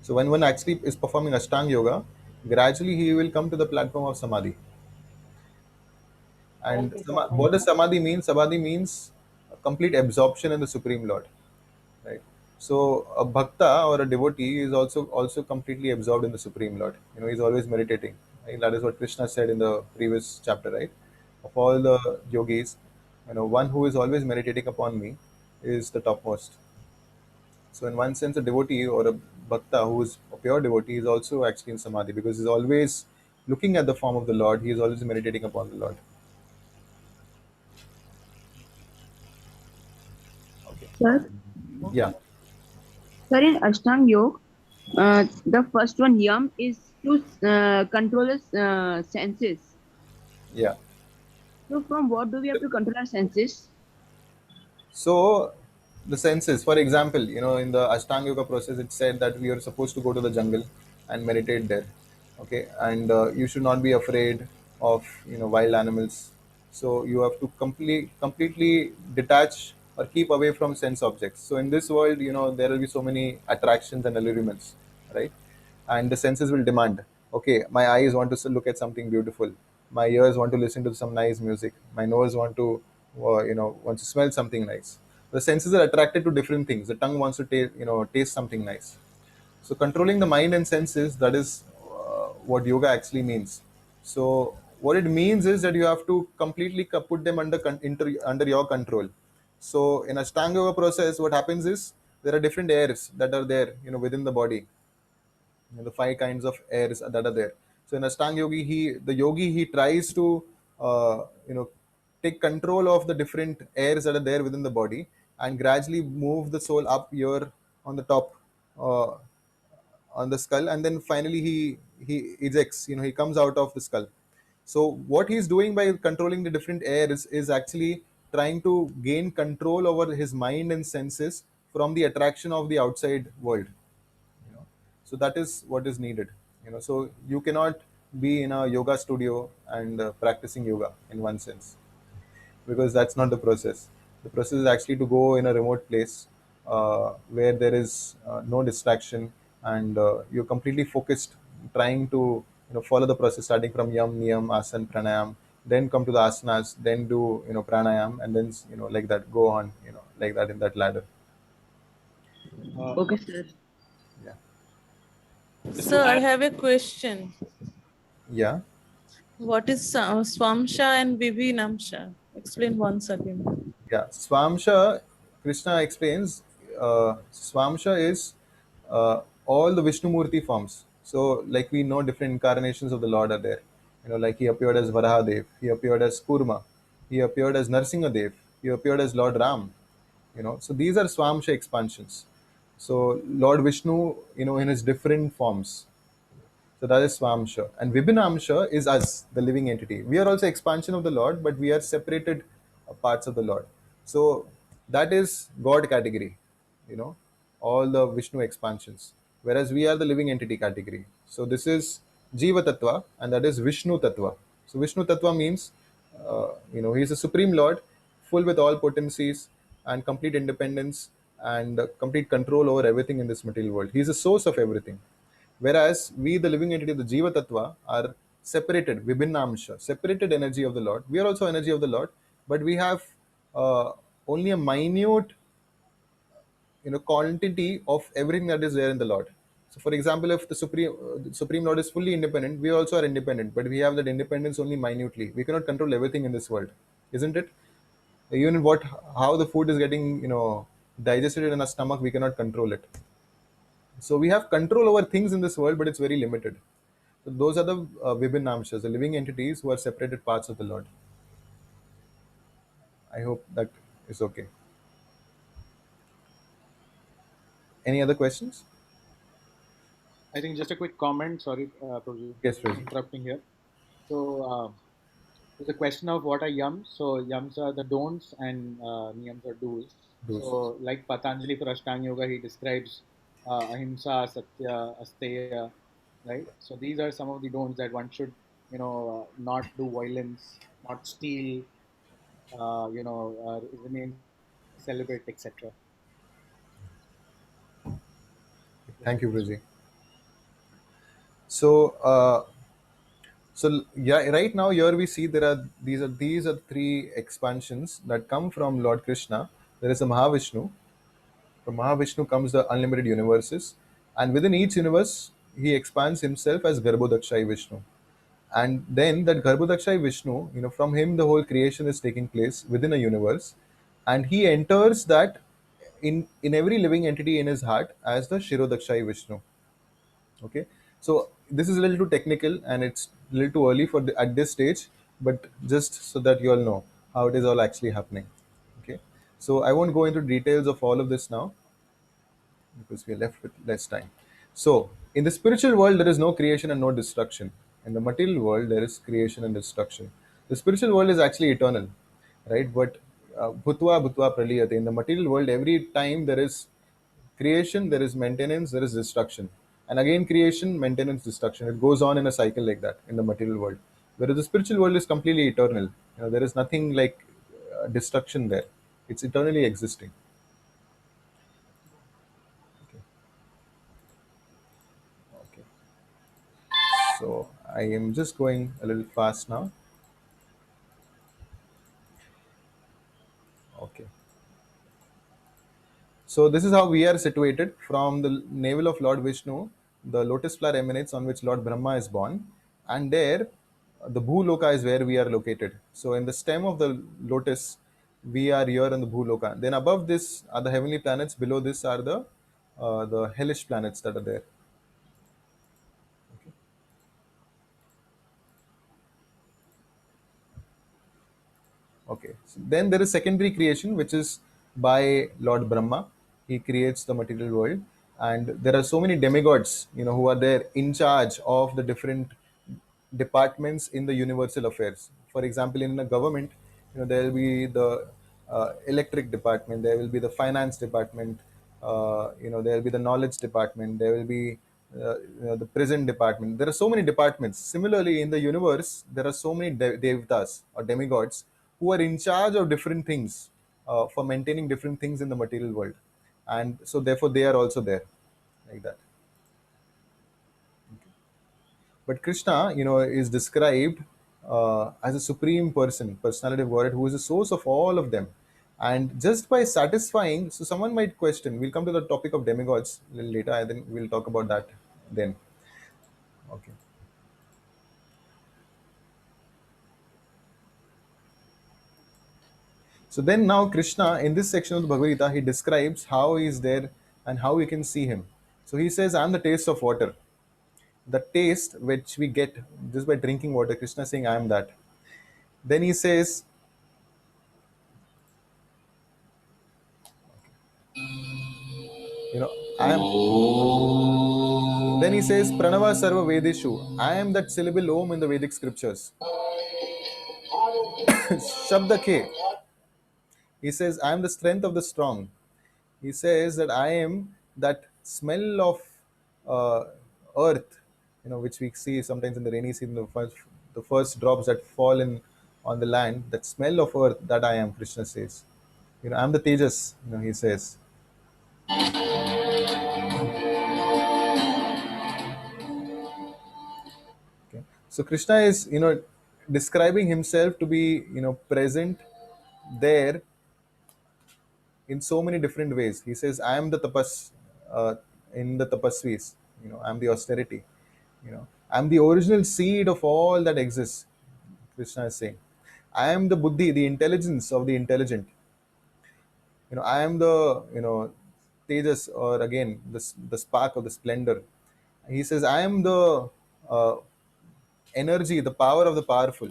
So when one actually is performing Ashtanga Yoga, gradually he will come to the platform of Samadhi. And Okay, sir. what does Samadhi mean? Samadhi means complete absorption in the Supreme Lord. Right? So a bhakta or a devotee is also completely absorbed in the Supreme Lord. He's always meditating. Right? That is what Krishna said in the previous chapter, right? Of all the yogis, one who is always meditating upon me is the topmost. So in one sense, a devotee or a bhakta who is a pure devotee is also actually in samadhi, because he's always looking at the form of the Lord. He is always meditating upon the Lord. Okay. Sir, Yeah. sir, in Ashtang Yoga, the first one, Yam, is to control his senses. Yeah. So from what do we have to control our senses? So the senses, for example, in the Ashtanga Yoga process, it said that we are supposed to go to the jungle and meditate there. Okay, and you should not be afraid of wild animals. So you have to completely detach or keep away from sense objects. So in this world, there will be so many attractions and allurements, right? And the senses will demand, okay, my eyes want to look at something beautiful, my ears want to listen to some nice music, my nose wants to smell something nice. The senses are attracted to different things. The tongue wants to taste something nice. So controlling the mind and senses, that is what yoga actually means. So what it means is that you have to completely put them under your control. So in Ashtanga yoga process, what happens is there are different airs that are there, within the body. The five kinds of airs that are there. So in Ashtanga yogi, the yogi, he tries to take control of the different airs that are there within the body and gradually move the soul up here on the top, uh, on the skull, and then finally he ejects, he comes out of the skull. So what he's doing by controlling the different airs is actually trying to gain control over his mind and senses from the attraction of the outside world. So that is what is needed. So you cannot be in a yoga studio and practicing yoga in one sense, because that's not the process. The process is actually to go in a remote place where there is no distraction, and you're completely focused, trying to follow the process, starting from yam, niyam, asan, pranayam, then come to the asanas, then do pranayam, and then like that, go on, like that in that ladder. Okay, sir. Yeah. Sir, I have a question. Yeah. What is Swamsha and Vibhinamsha? Explain once again. Yeah, Swamsha, Krishna explains, Swamsha is all the Vishnumurti forms. So, like we know, different incarnations of the Lord are there. Like he appeared as Varahadev, he appeared as Kurma, he appeared as Narsingadev, he appeared as Lord Ram. So these are Swamsha expansions. So Lord Vishnu, in his different forms. So that is Swamsha. And Vibhinamsha is us, the living entity. We are also expansion of the Lord, but we are separated parts of the Lord. So that is God category, all the Vishnu expansions. Whereas we are the living entity category. So this is Jiva Tattva, and that is Vishnu Tattva. So Vishnu Tattva means, he is a supreme Lord, full with all potencies and complete independence and complete control over everything in this material world. He is the source of everything. Whereas we, the living entity, the Jiva Tattva, are separated, Vibhinnamsha, separated energy of the Lord. We are also energy of the Lord, but we have only a minute, quantity of everything that is there in the Lord. So, for example, if the Supreme Lord is fully independent, we also are independent, but we have that independence only minutely. We cannot control everything in this world, isn't it? Even how the food is getting, digested in our stomach, we cannot control it. So we have control over things in this world, but it's very limited. So those are the Vibhinnamshas, the living entities who are separated parts of the Lord. I hope that is okay. Any other questions? I think just a quick comment. Sorry, Prabhuji, Yes, Prabhuji. interrupting here. So there's a question of what are yams. So yams are the don'ts and niyams are do's. Do's. So like Patanjali for Ashtanga Yoga, he describes ahimsa, satya, asteya, right? So these are some of the don'ts that one should, not do violence, not steal, remain celibate, etc. Thank you, Prabhuji. So, yeah, right now here we see these are three expansions that come from Lord Krishna. There is a Mahavishnu. From Mahavishnu comes the unlimited universes, and within each universe, he expands himself as Garbhodakshai Vishnu. And then that Garbhodakshai Vishnu, from him the whole creation is taking place within a universe, and he enters that in every living entity in his heart as the Shirodakshai Vishnu. Okay, so this is a little too technical and it's a little too early at this stage, but just so that you all know how it is all actually happening. Okay, so I won't go into details of all of this now because we are left with less time. So in the spiritual world there is no creation and no destruction. In the material world there is creation and destruction. The spiritual world is actually eternal, right? But bhutva bhutva praliyate, in the material world every time there is creation, there is maintenance, there is destruction, and again creation, maintenance, destruction. It goes on in a cycle like that in the material world. Whereas the spiritual world is completely eternal. There is nothing like destruction there. It's eternally existing. Okay. So I am just going a little fast now. Okay. So this is how we are situated. From the navel of Lord Vishnu, the lotus flower emanates on which Lord Brahma is born, and there the Bhuloka is where we are located. So in the stem of the lotus, we are here in the Bhuloka. Then above this are the heavenly planets. Below this are the hellish planets that are there. Okay. So then there is secondary creation, which is by Lord Brahma. He creates the material world, and there are so many demigods, who are there in charge of the different departments in the universal affairs. For example, in a government, there will be the electric department, there will be the finance department, there will be the knowledge department, there will be the prison department. There are so many departments. Similarly, in the universe, there are so many devatas or demigods who are in charge of different things, for maintaining different things in the material world, and so therefore they are also there, like that. But Krishna, is described as a supreme person, personality of Godhead, who is the source of all of them. And just by satisfying, so someone might question, we'll come to the topic of demigods a little later, and then we'll talk about that then. Okay. So then now Krishna, in this section of the Bhagavad Gita, he describes how he is there and how we can see him. So he says, I am the taste of water. The taste which we get just by drinking water, Krishna is saying, I am that. Then he says, I am. Then he says, Pranava Sarva Vedeshu. I am that syllable Om in the Vedic scriptures. Shabda Ke. He says, I am the strength of the strong. He says that I am that smell of earth, which we see sometimes in the rainy season, the first drops that fall in on the land, that smell of earth, that I am, Krishna says. I am the Tejas, he says. Okay. So Krishna is, describing himself to be, present there in so many different ways. He says, I am the tapas, in the tapasvis, I am the austerity, I am the original seed of all that exists, Krishna is saying. I am the buddhi, the intelligence of the intelligent. I am the, tejas, or again, the spark of the splendor. He says, I am the energy, the power of the powerful.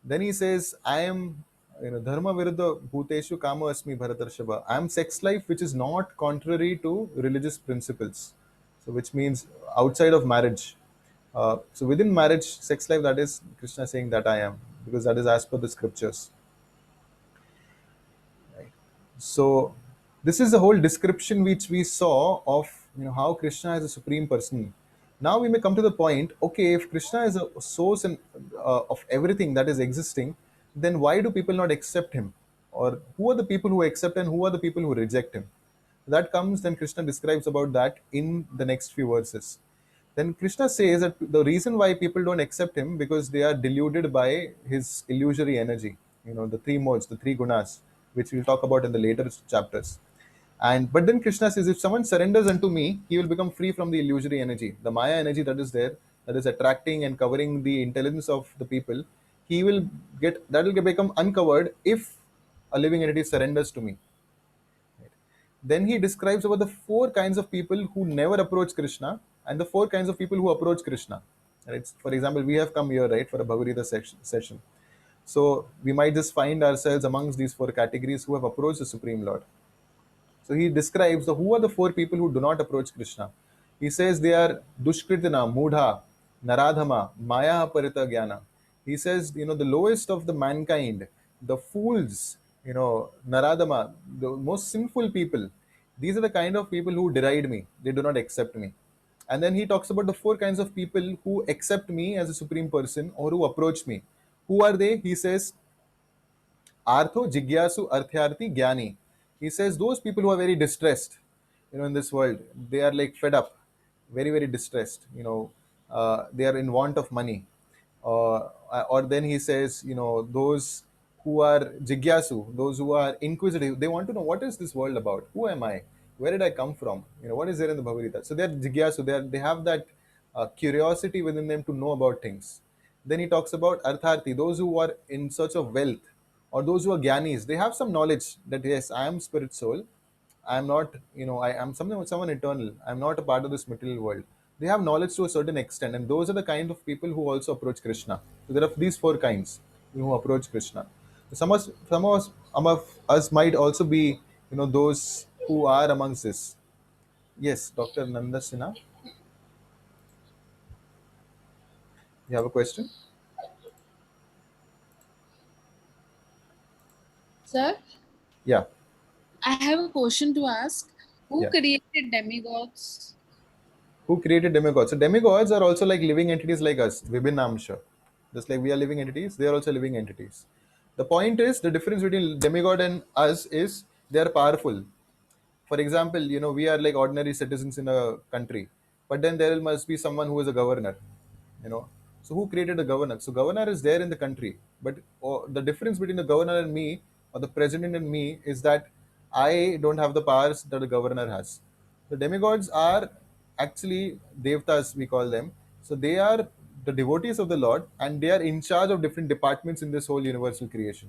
Then he says, I am, dharma viruddha bhuteshu kama asmi bharatarshava. I am sex life which is not contrary to religious principles. So which means outside of marriage. So within marriage, sex life, that is Krishna saying that I am, because that is as per the scriptures. Right. So this is the whole description which we saw of how Krishna is a supreme person. Now we may come to the point, okay, if Krishna is a source of everything that is existing, then why do people not accept him? Or who are the people who accept and who are the people who reject him? That comes, then Krishna describes about that in the next few verses. Then Krishna says that the reason why people don't accept him, because they are deluded by his illusory energy, the three modes, the three gunas, which we'll talk about in the later chapters. But then Krishna says, if someone surrenders unto me, he will become free from the illusory energy, the Maya energy that is there, that is attracting and covering the intelligence of the people. He will become uncovered if a living entity surrenders to me. Right. Then he describes about the four kinds of people who never approach Krishna and the four kinds of people who approach Krishna. Right. For example, we have come here, right, for a Bhagavad Gita session. So we might just find ourselves amongst these four categories who have approached the Supreme Lord. So he describes who are the four people who do not approach Krishna. He says they are Dushkritina, Mudha, Naradhama, Maya Parita Jnana. He says, the lowest of the mankind, the fools, Naradhama, the most sinful people. These are the kind of people who deride me. They do not accept me. And then he talks about the four kinds of people who accept me as a supreme person or who approach me. Who are they? He says, Artho, Jigyasu, Arthyarthi, Gyani. He says those people who are very distressed, in this world, they are like fed up, very, very distressed. They are in want of money. Or then he says, those who are Jigyasu, those who are inquisitive, they want to know what is this world about? Who am I? Where did I come from? What is there in the Bhagavad Gita? So they are Jigyasu. They have that curiosity within them to know about things. Then he talks about Artharthi, those who are in search of wealth, or those who are Gyanis. They have some knowledge that yes, I am spirit soul. I am not, I am someone eternal. I'm not a part of this material world. They have knowledge to a certain extent, and those are the kind of people who also approach Krishna. So there are these four kinds who approach Krishna. Some of us might also be, those who are amongst this. Yes, Dr. Nanda Sinha, you have a question? Sir, Yeah, I have a question to ask. Who yeah. created demigods? Who created demigods? So demigods are also like living entities like us, Vibhinamsha. Just like we are living entities, they are also living entities. The point is, the difference between demigod and us is they are powerful. For example, we are like ordinary citizens in a country, but then there must be someone who is a governor. You know, so who created the governor? So governor is there in the country, but the difference between the governor and me, or the president and me, is that I don't have the powers that the governor has. The demigods are actually devtas, we call them. So they are the devotees of the Lord, and they are in charge of different departments in this whole universal creation.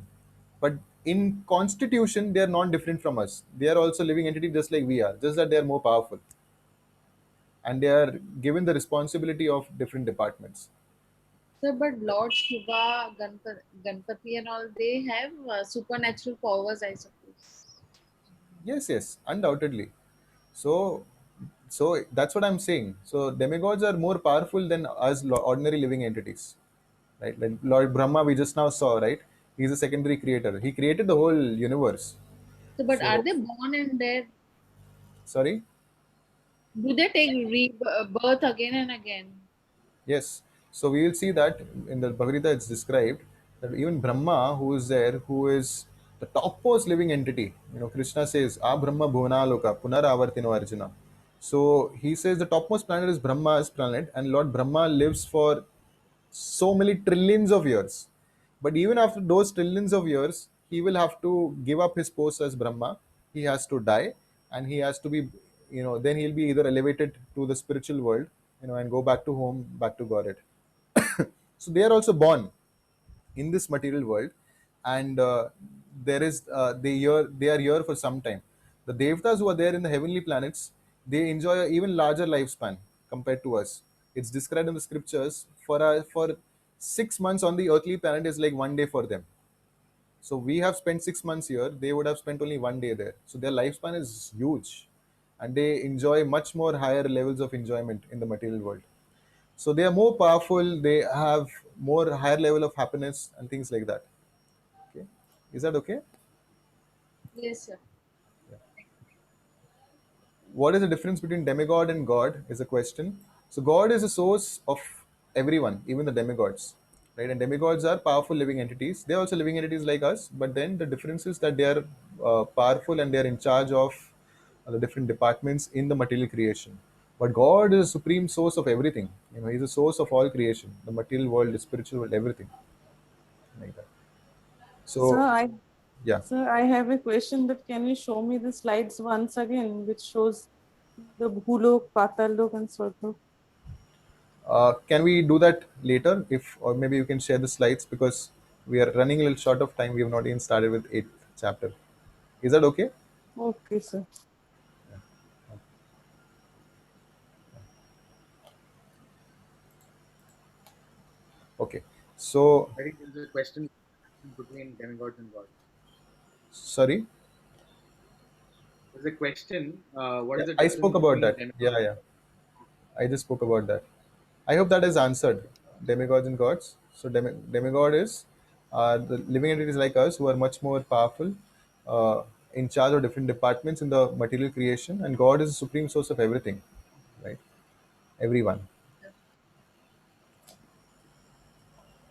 But in constitution, they are not different from us. They are also living entities just like we are, just that they are more powerful, and they are given the responsibility of different departments. Sir, but Lord Shiva, Ganpati and all, they have supernatural powers, I suppose. Yes, yes, undoubtedly. So, so that's what I'm saying. So demigods are more powerful than us ordinary living entities, right? Like Lord Brahma, we just now saw, right? He's a secondary creator. He created the whole universe. So, but are So, they born and dead? sorry. Do they take birth again and again? Yes. So we will see that in the Bhagavad Gita it's described that even Brahma, who is there, who is the topmost living entity, Krishna says, "A Brahma Bhuvanaloka Punaravartino Arjuna." So he says the topmost planet is Brahma's planet, and Lord Brahma lives for so many trillions of years. But even after those trillions of years, he will have to give up his post as Brahma. He has to die, and he has to be, then he'll be either elevated to the spiritual world, and go back to home, back to Godhead. So they are also born in this material world, and there is they are here for some time. The devtas who are there in the heavenly planets, they enjoy an even larger lifespan compared to us. It's described in the scriptures for 6 months on the earthly planet is like one day for them. So we have spent 6 months here, they would have spent only one day there. So their lifespan is huge, and they enjoy much more higher levels of enjoyment in the material world. So they are more powerful, they have more higher level of happiness and things like that. Okay, is that okay? Yes, sir. What is the difference between demigod and god is a question. So god is a source of everyone, even the demigods, right? And demigods are powerful living entities. They are also living entities like us, but then the difference is that they are powerful, and they are in charge of the different departments in the material creation. But god is the supreme source of everything. He's the source of all creation, the material world, the spiritual world, everything like that. Sir, So yeah. I have a question that can you show me the slides once again, which shows the Bhulok, Patallok, and Swargalok? Can we do that later, if, or maybe you can share the slides, because we are running a little short of time. We have not even started with 8th chapter. Is that okay? Okay, sir. Okay. So, I think there's a question between demigods and gods. sorry. There's a question. What Yeah, is the I difference spoke about between that. demigods? Yeah, yeah. I just spoke about that. I hope that is answered. Demigods and gods. So, demigod is the living entities like us who are much more powerful, in charge of different departments in the material creation, and God is the supreme source of everything, right? Everyone.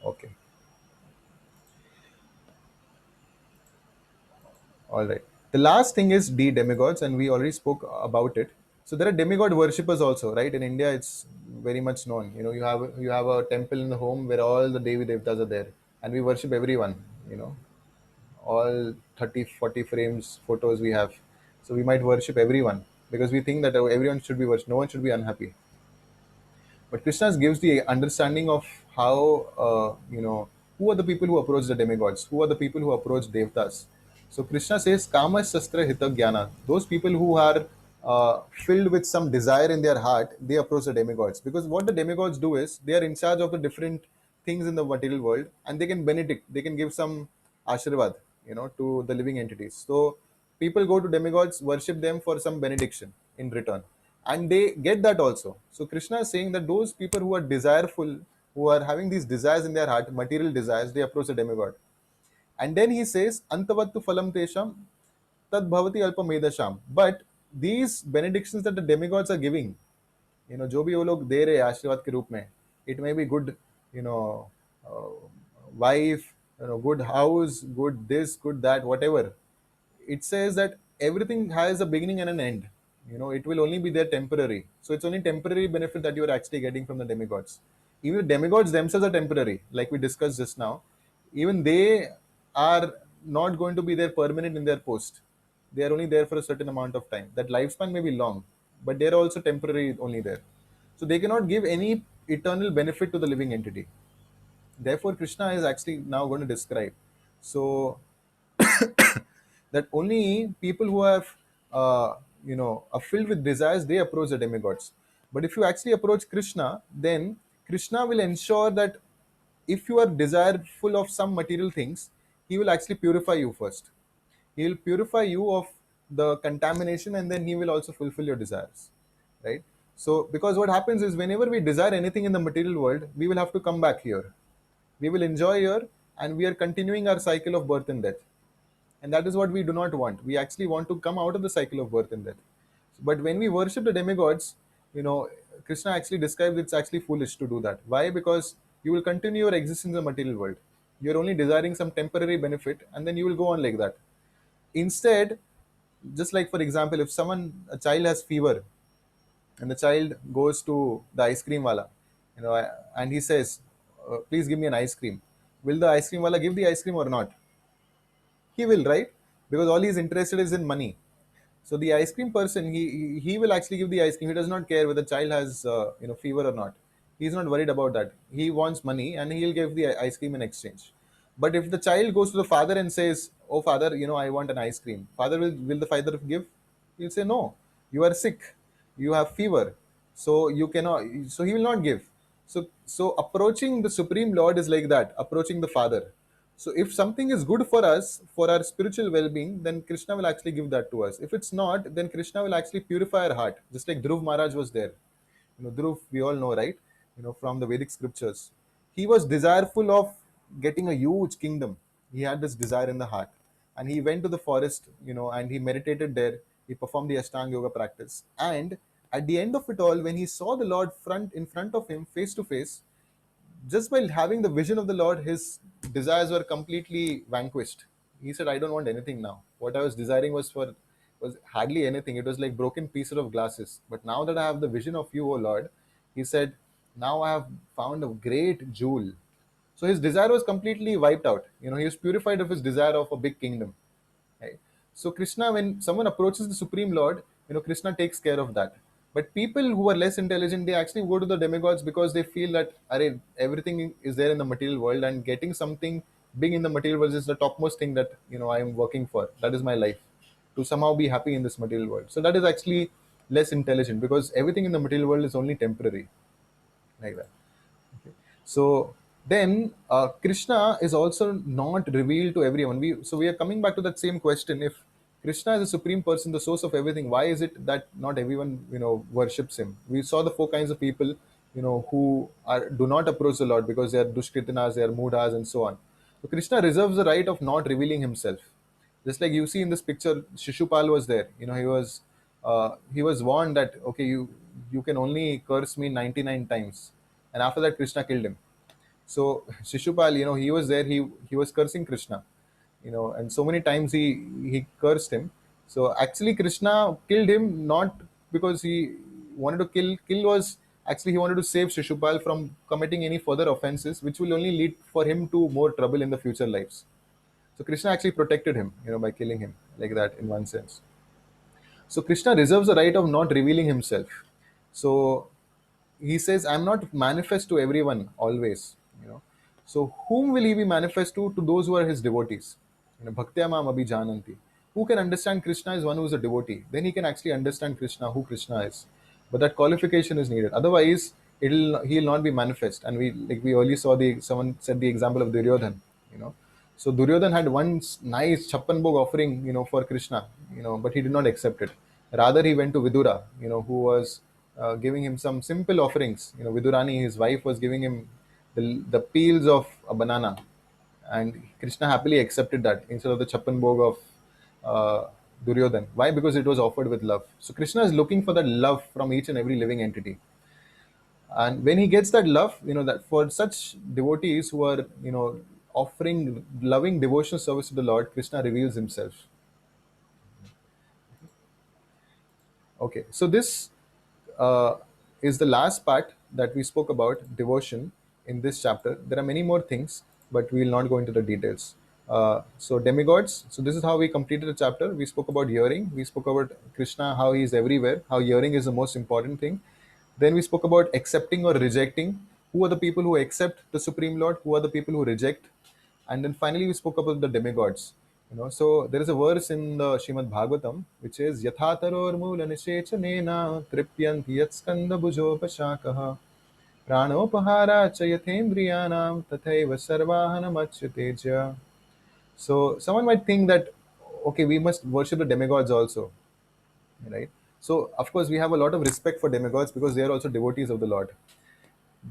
Okay. All right. The last thing is demigods, and we already spoke about it. So there are demigod worshippers also, right? In India, it's very much known. You have a temple in the home where all the Devi Devtas are there, and we worship everyone. You know, all 30, 40 frames photos we have. So we might worship everyone because we think that everyone should be worshipped. No one should be unhappy. But Krishna gives the understanding of how, who are the people who approach the demigods, who are the people who approach devtas. So Krishna says, Kama Shastra Hita Jnana. Those people who are filled with some desire in their heart, they approach the demigods. Because what the demigods do is, they are in charge of the different things in the material world, and they can benedict, they can give some ashirvad, to the living entities. So people go to demigods, worship them for some benediction in return, and they get that also. So Krishna is saying that those people who are desireful, who are having these desires in their heart, material desires, they approach the demigod. And then he says, Antavattu phalam tesham tad bhavati alpa medasham. But these benedictions that the demigods are giving, जो भी वो लोग दे रहे हैं आशीर्वाद के रूप में, it may be good, you know, uh, wife, good house, good this, good that, whatever. It says that everything has a beginning and an end. It will only be there temporary. So it's only temporary benefit that you are actually getting from the demigods. Even the demigods themselves are temporary, like we discussed just now. Even they are not going to be there permanent in their post. They are only there for a certain amount of time. That lifespan may be long, but they are also temporary only there. So they cannot give any eternal benefit to the living entity. Therefore, Krishna is actually now going to describe. So that only people who have, are filled with desires, they approach the demigods. But if you actually approach Krishna, then Krishna will ensure that if you are desireful of some material things, he will actually purify you first. He will purify you of the contamination, and then he will also fulfill your desires, right? So because what happens is, whenever we desire anything in the material world, we will have to come back here. We will enjoy here, and we are continuing our cycle of birth and death. And that is what we do not want. We actually want to come out of the cycle of birth and death. But when we worship the demigods, Krishna actually describes it's actually foolish to do that. Why? Because you will continue your existence in the material world. You're only desiring some temporary benefit, and then you will go on like that. Instead, just like for example, if a child has fever, and the child goes to the ice cream wala, and he says, please give me an ice cream. Will the ice cream wala give the ice cream or not? He will, right? Because all he's interested is in money. So the ice cream person, he will actually give the ice cream. He does not care whether the child has fever or not. He's not worried about that. He wants money, and he'll give the ice cream in exchange. But if the child goes to the father and says, oh father, I want an ice cream, father will the father give? He'll say, no, you are sick, you have fever, so you cannot, so he will not give. So approaching the Supreme Lord is like that, approaching the Father. So if something is good for us, for our spiritual well-being, then Krishna will actually give that to us. If it's not, then Krishna will actually purify our heart. Just like Dhruv Maharaj was there. Dhruv, we all know, right? From the Vedic scriptures. He was desireful of getting a huge kingdom. He had this desire in the heart. And he went to the forest, and he meditated there. He performed the Ashtanga Yoga practice. And at the end of it all, when he saw the Lord in front of him, face to face, just by having the vision of the Lord, his desires were completely vanquished. He said, I don't want anything now. What I was desiring was hardly anything. It was like broken pieces of glasses. But now that I have the vision of you, O Lord, he said, now I have found a great jewel. So his desire was completely wiped out. He was purified of his desire of a big kingdom. Right? So Krishna, when someone approaches the Supreme Lord, Krishna takes care of that. But people who are less intelligent, they actually go to the demigods because they feel that everything is there in the material world, and getting something big in the material world is the topmost thing that I am working for. That is my life, to somehow be happy in this material world. So that is actually less intelligent, because everything in the material world is only temporary, like that. So then Krishna is also not revealed to everyone. We are coming back to that same question. If Krishna is the supreme person, the source of everything, why is it that not everyone worships him? We saw the four kinds of people who do not approach the Lord because they are dushkritanas, they are mudhas, and so on. So Krishna reserves the right of not revealing himself. Just like you see in this picture, Shishupal was there. He was warned that, okay, you can only curse me 99 times, and after that Krishna killed him. So Shishupal, he was there, he was cursing Krishna. and so many times he cursed him. So actually Krishna killed him not because he wanted to kill was actually he wanted to save Shishupal from committing any further offenses which will only lead for him to more trouble in the future lives. So Krishna actually protected him, by killing him like that in one sense. So Krishna reserves the right of not revealing himself. So he says, I'm not manifest to everyone always. So whom will he be manifest to? To those who are his devotees. Bhaktya mam abhijananti. Who can understand Krishna is one who is a devotee. Then he can actually understand Krishna, who Krishna is. But that qualification is needed. Otherwise, he'll not be manifest. And we earlier saw someone said the example of Duryodhan. So Duryodhan had one nice Chappan Bhog offering, for Krishna, but he did not accept it. Rather, he went to Vidura, who was giving him some simple offerings. Vidurani, his wife, was giving him the peels of a banana, and Krishna happily accepted that instead of the Chappan Bhog of Duryodhan. Why? Because it was offered with love. So Krishna is looking for that love from each and every living entity. And when he gets that love, that for such devotees who are, offering loving devotional service to the Lord, Krishna reveals himself. Okay, so this is the last part that we spoke about devotion in this chapter. There are many more things, but we will not go into the details. So demigods. So this is how we completed the chapter. We spoke about hearing. We spoke about Krishna, how he is everywhere, how hearing is the most important thing. Then we spoke about accepting or rejecting. Who are the people who accept the Supreme Lord? Who are the people who reject? And then finally we spoke about the demigods. So there is a verse in the Srimad Bhagavatam which is Yathataror Mula Nishechanena Tripyanti Yat Skanda Bhujopashakaha Pranopahara Chayathendriyanam Tathaiva Sarvahanam Achyuteja. So someone might think that, okay, we must worship the demigods also, right? So of course we have a lot of respect for demigods because they are also devotees of the Lord.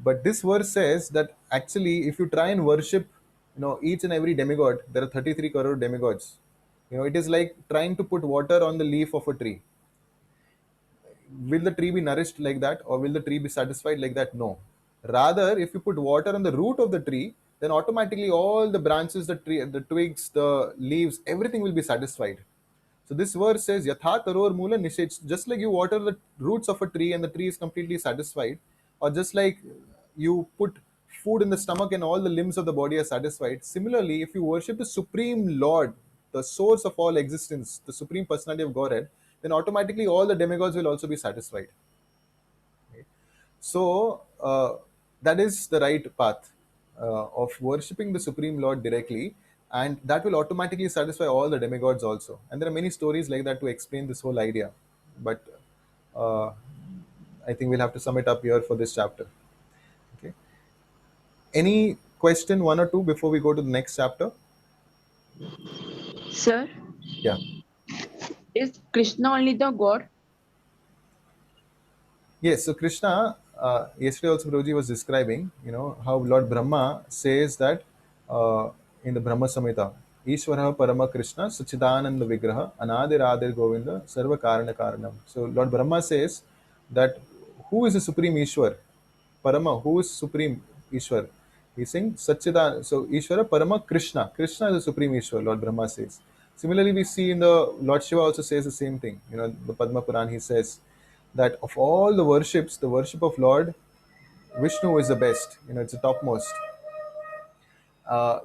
But this verse says that actually if you try and worship each and every demigod, there are 33 crore demigods. It is like trying to put water on the leaf of a tree. Will the tree be nourished like that, or will the tree be satisfied like that? No. Rather, if you put water on the root of the tree, then automatically all the branches, the tree, the twigs, the leaves, everything will be satisfied. So this verse says, Yatha taror mula nishech, just like you water the roots of a tree and the tree is completely satisfied, or just like you put food in the stomach and all the limbs of the body are satisfied. Similarly, if you worship the Supreme Lord, the source of all existence, the Supreme Personality of Godhead, then automatically all the demigods will also be satisfied. Right? So that is the right path of worshipping the Supreme Lord directly, and that will automatically satisfy all the demigods also. And there are many stories like that to explain this whole idea, but I think we'll have to sum it up here for this chapter. Okay. Any question, one or two, before we go to the next chapter? Sir, Yeah. is Krishna only the God? Yes, so Krishna, yesterday also Prabhuji was describing, how Lord Brahma says that in the Brahma Samhita, Ishvara Parama Krishna Sachidananda Vigraha Anadiradir Govinda Sarva Karana Karanam. So Lord Brahma says that who is the Supreme Ishwar? Parama, who is Supreme Ishwar? He's saying Sachidan. So Ishvara Parama Krishna. Krishna is the Supreme Ishwar, Lord Brahma says. Similarly, we see in the Lord Shiva also says the same thing. The Padma Puran, he says that of all the worships, the worship of Lord Vishnu is the best. It's the topmost.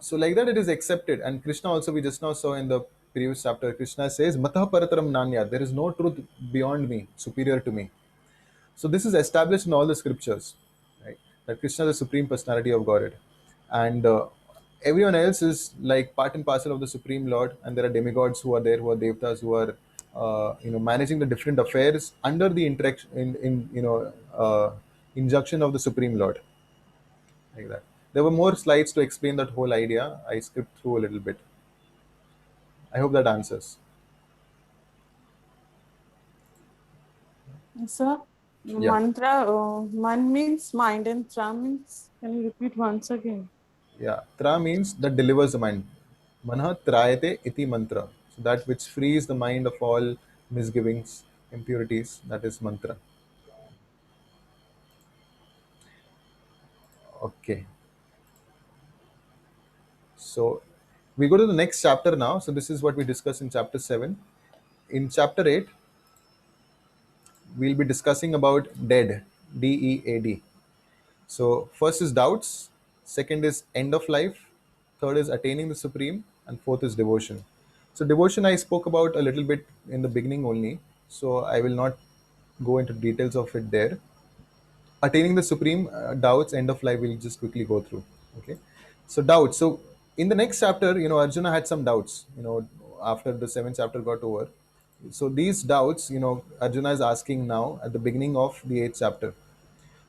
So like that it is accepted. And Krishna also, we just now saw in the previous chapter, Krishna says, Matah Parataram Nanya, there is no truth beyond me, superior to me. So this is established in all the scriptures, right? That Krishna is the Supreme Personality of Godhead. And everyone else is like part and parcel of the Supreme Lord, and there are demigods who are there, who are devtas, who are managing the different affairs under the injunction of the Supreme Lord, like that. There were more slides to explain that whole idea. I skipped through a little bit. I hope that answers. Sir, Yeah. mantra, man means mind and tra means, can you repeat once again? Yeah, tra means that delivers the mind. Manah trayate iti mantra. So that which frees the mind of all misgivings, impurities, that is mantra. Okay. So We go to the next chapter now. So this is what we discussed in chapter 7. In chapter 8, we'll be discussing about dead, DEAD. So first is doubts, second is end of life, third is attaining the supreme, and fourth is devotion. So devotion I spoke about a little bit in the beginning only, so I will not go into details of it there. Attaining the supreme, doubts, end of life, we'll just quickly go through. Okay, so doubts. So in the next chapter, Arjuna had some doubts. After the seventh chapter got over, so these doubts, Arjuna is asking now at the beginning of the eighth chapter.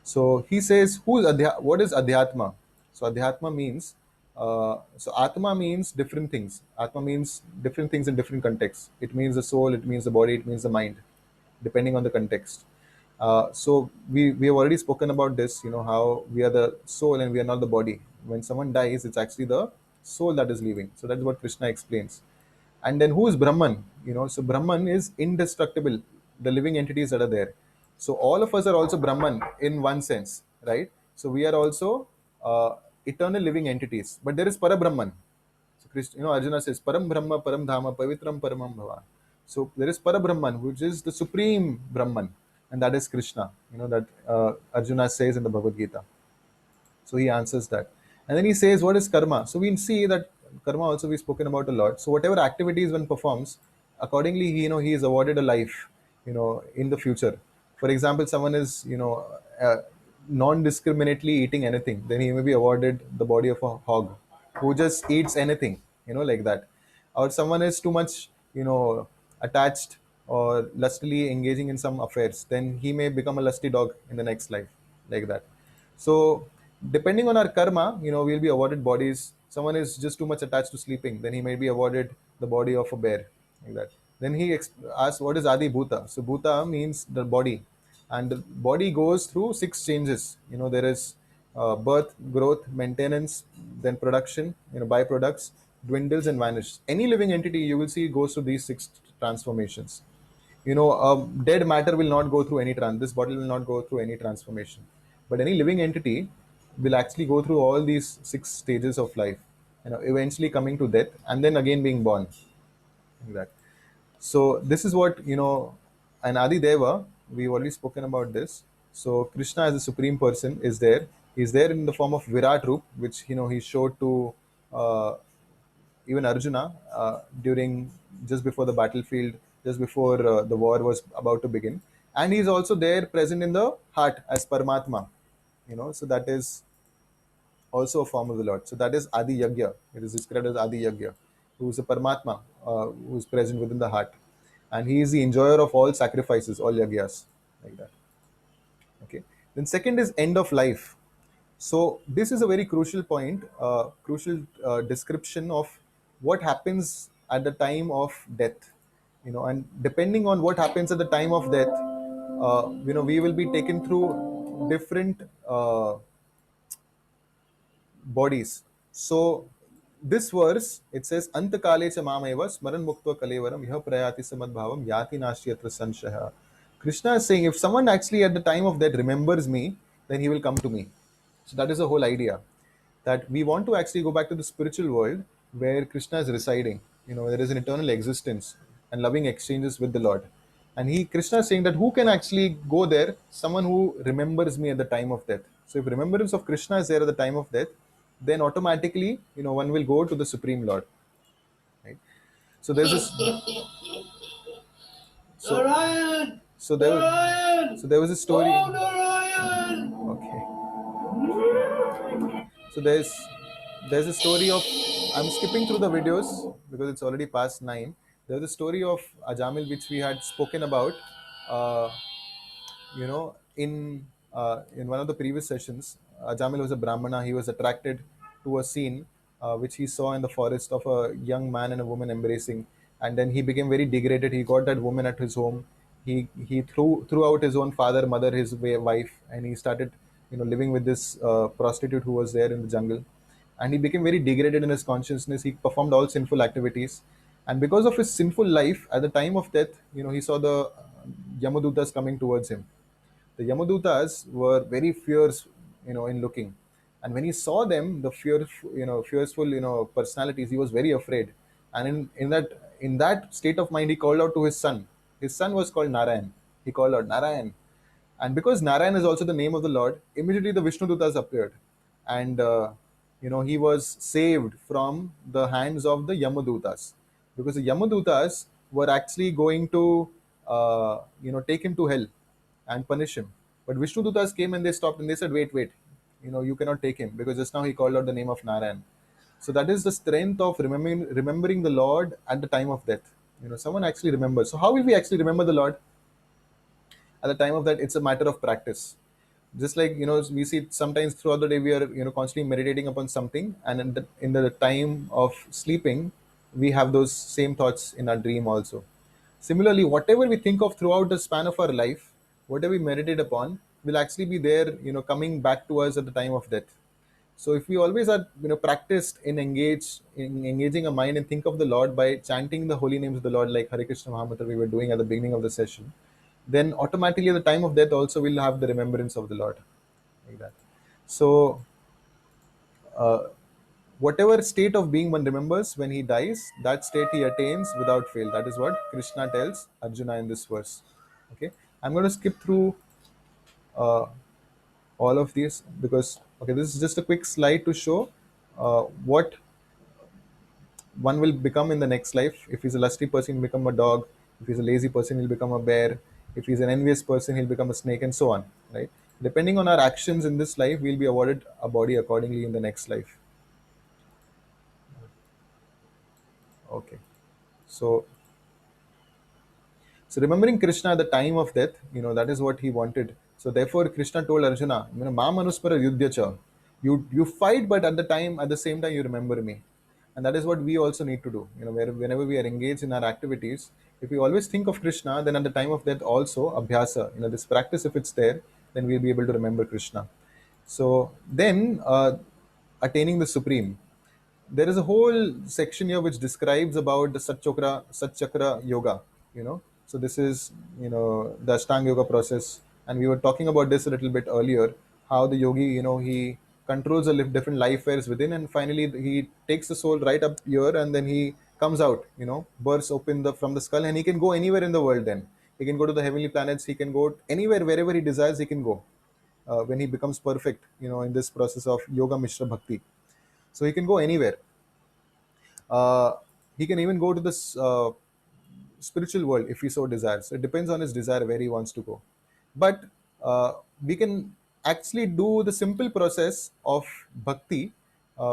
So he says, what is adhyatma? So adhyatma means, so atma means different things. Atma means different things in different contexts. It means the soul, it means the body, it means the mind, depending on the context. So we have already spoken about this, how we are the soul and we are not the body. When someone dies, it's actually the soul that is leaving. So that's what Krishna explains. And then who is Brahman? So Brahman is indestructible, the living entities that are there. So all of us are also Brahman in one sense, right? So we are also eternal living entities. But there is Parabrahman. So Arjuna says, Param Brahma, Param Dhama, Pavitram Paramam Bhava. So there is Parabrahman, which is the supreme Brahman, and that is Krishna. That Arjuna says in the Bhagavad Gita. So he answers that. And then he says, what is karma? So we see that karma also we've spoken about a lot. So whatever activities one performs, accordingly, he is awarded a life, in the future. For example, someone is, non-discriminately eating anything, then he may be awarded the body of a hog who just eats anything, like that. Or someone is too much, attached or lustily engaging in some affairs, then he may become a lusty dog in the next life, like that. So depending on our karma, we'll be awarded bodies. Someone is just too much attached to sleeping, then he may be awarded the body of a bear, like that. Then he asks, what is Adi Bhuta? So Bhuta means the body, and the body goes through 6 changes. There is birth, growth, maintenance, then production, byproducts, dwindles and vanishes. Any living entity you will see goes through these 6 transformations. Dead matter will not go through any this body will not go through any transformation, but any living entity will actually go through all these 6 stages of life, eventually coming to death and then again being born, like that. So this is what, an Adi Deva, we've already spoken about this. So Krishna as a supreme person is there. He's there in the form of Virat Roop, which he showed to even Arjuna during just before the battlefield, just before the war was about to begin. And he's also there present in the heart as Paramatma. So that is also a form of the Lord. So that is Adi Yagya. It is described as Adi Yagya, who is a Paramatma, who is present within the heart. And he is the enjoyer of all sacrifices, all yagyas, like that. Okay. Then second is end of life. So this is a very crucial point, crucial description of what happens at the time of death. And depending on what happens at the time of death, we will be taken through different bodies. So this verse, it says, Antakale cha mameva smaran muktva kalevaram yah prayati samadbhavam yati nashyatra sanshaya. Krishna is saying, if someone actually at the time of death remembers me, then he will come to me. So that is the whole idea, that we want to actually go back to the spiritual world where Krishna is residing. There is an eternal existence and loving exchanges with the Lord. And Krishna is saying that who can actually go there? Someone who remembers me at the time of death. So if remembrance of Krishna is there at the time of death, then automatically, one will go to the Supreme Lord. Right? So there's this. So there was a story. Okay. So there's a story of. I'm skipping through the videos because it's already past 9. There's a story of Ajamil which we had spoken about. In one of the previous sessions. Ajamil was a Brahmana. He was attracted to a scene which he saw in the forest of a young man and a woman embracing, and then he became very degraded. He got that woman at his home. He threw out his own father, mother, his wife, and he started living with this prostitute who was there in the jungle. And he became very degraded in his consciousness. He performed all sinful activities, and because of his sinful life, at the time of death, he saw the Yamadutas coming towards him. The Yamadutas were very fierce, in looking, And when he saw them, the fearful, personalities, he was very afraid. And in that state of mind, he called out to his son. His son was called Narayan. He called out, Narayan. And because Narayan is also the name of the Lord, immediately the Vishnu Dutas appeared. And, he was saved from the hands of the Yamadutas. Because the Yamadutas were actually going to, take him to hell and punish him. But Vishnu Dutas came and they stopped and they said, wait, wait, you cannot take him because just now he called out the name of Narayan. So that is the strength of remembering the Lord at the time of death. Someone actually remembers. So how will we actually remember the Lord? At the time of that, it's a matter of practice. Just like we see sometimes throughout the day we are constantly meditating upon something, and in the time of sleeping we have those same thoughts in our dream also. Similarly, whatever we think of throughout the span of our life, whatever we meditate upon, will actually be there, coming back to us at the time of death. So if we always are practiced in engaging a mind and think of the Lord by chanting the holy names of the Lord, like Hare Krishna Mahamantra we were doing at the beginning of the session, then automatically at the time of death also we'll have the remembrance of the Lord, like that. So uh, whatever state of being one remembers when he dies, that state he attains without fail. That is what Krishna tells Arjuna in this verse. Okay, I'm going to skip through uh, all of these because this is just a quick slide to show what one will become in the next life. If he's a lusty person, he'll become a dog. If he's a lazy person, he'll become a bear. If he's an envious person, he'll become a snake, and so on. Right? Depending on our actions in this life, we'll be awarded a body accordingly in the next life. Okay. So remembering Krishna at the time of death, that is what he wanted. So therefore, Krishna told Arjuna, "Ma manuspara yudhyacha." You fight, but at the same time, you remember me. And that is what we also need to do. Whenever we are engaged in our activities, if we always think of Krishna, then at the time of death also, abhyasa, this practice, if it's there, then we'll be able to remember Krishna. So then, attaining the Supreme. There is a whole section here which describes about the Satchakra Yoga. So this is the Ashtanga Yoga process, and we were talking about this a little bit earlier. How the yogi, he controls the different life wares within, and finally he takes the soul right up here, and then he comes out. Bursts open from the skull, and he can go anywhere in the world. Then he can go to the heavenly planets. He can go anywhere, wherever he desires. He can go when he becomes perfect. In this process of Yoga Mishra Bhakti. So he can go anywhere. He can even go to this spiritual world if he so desires. So it depends on his desire where he wants to go. But we can actually do the simple process of bhakti,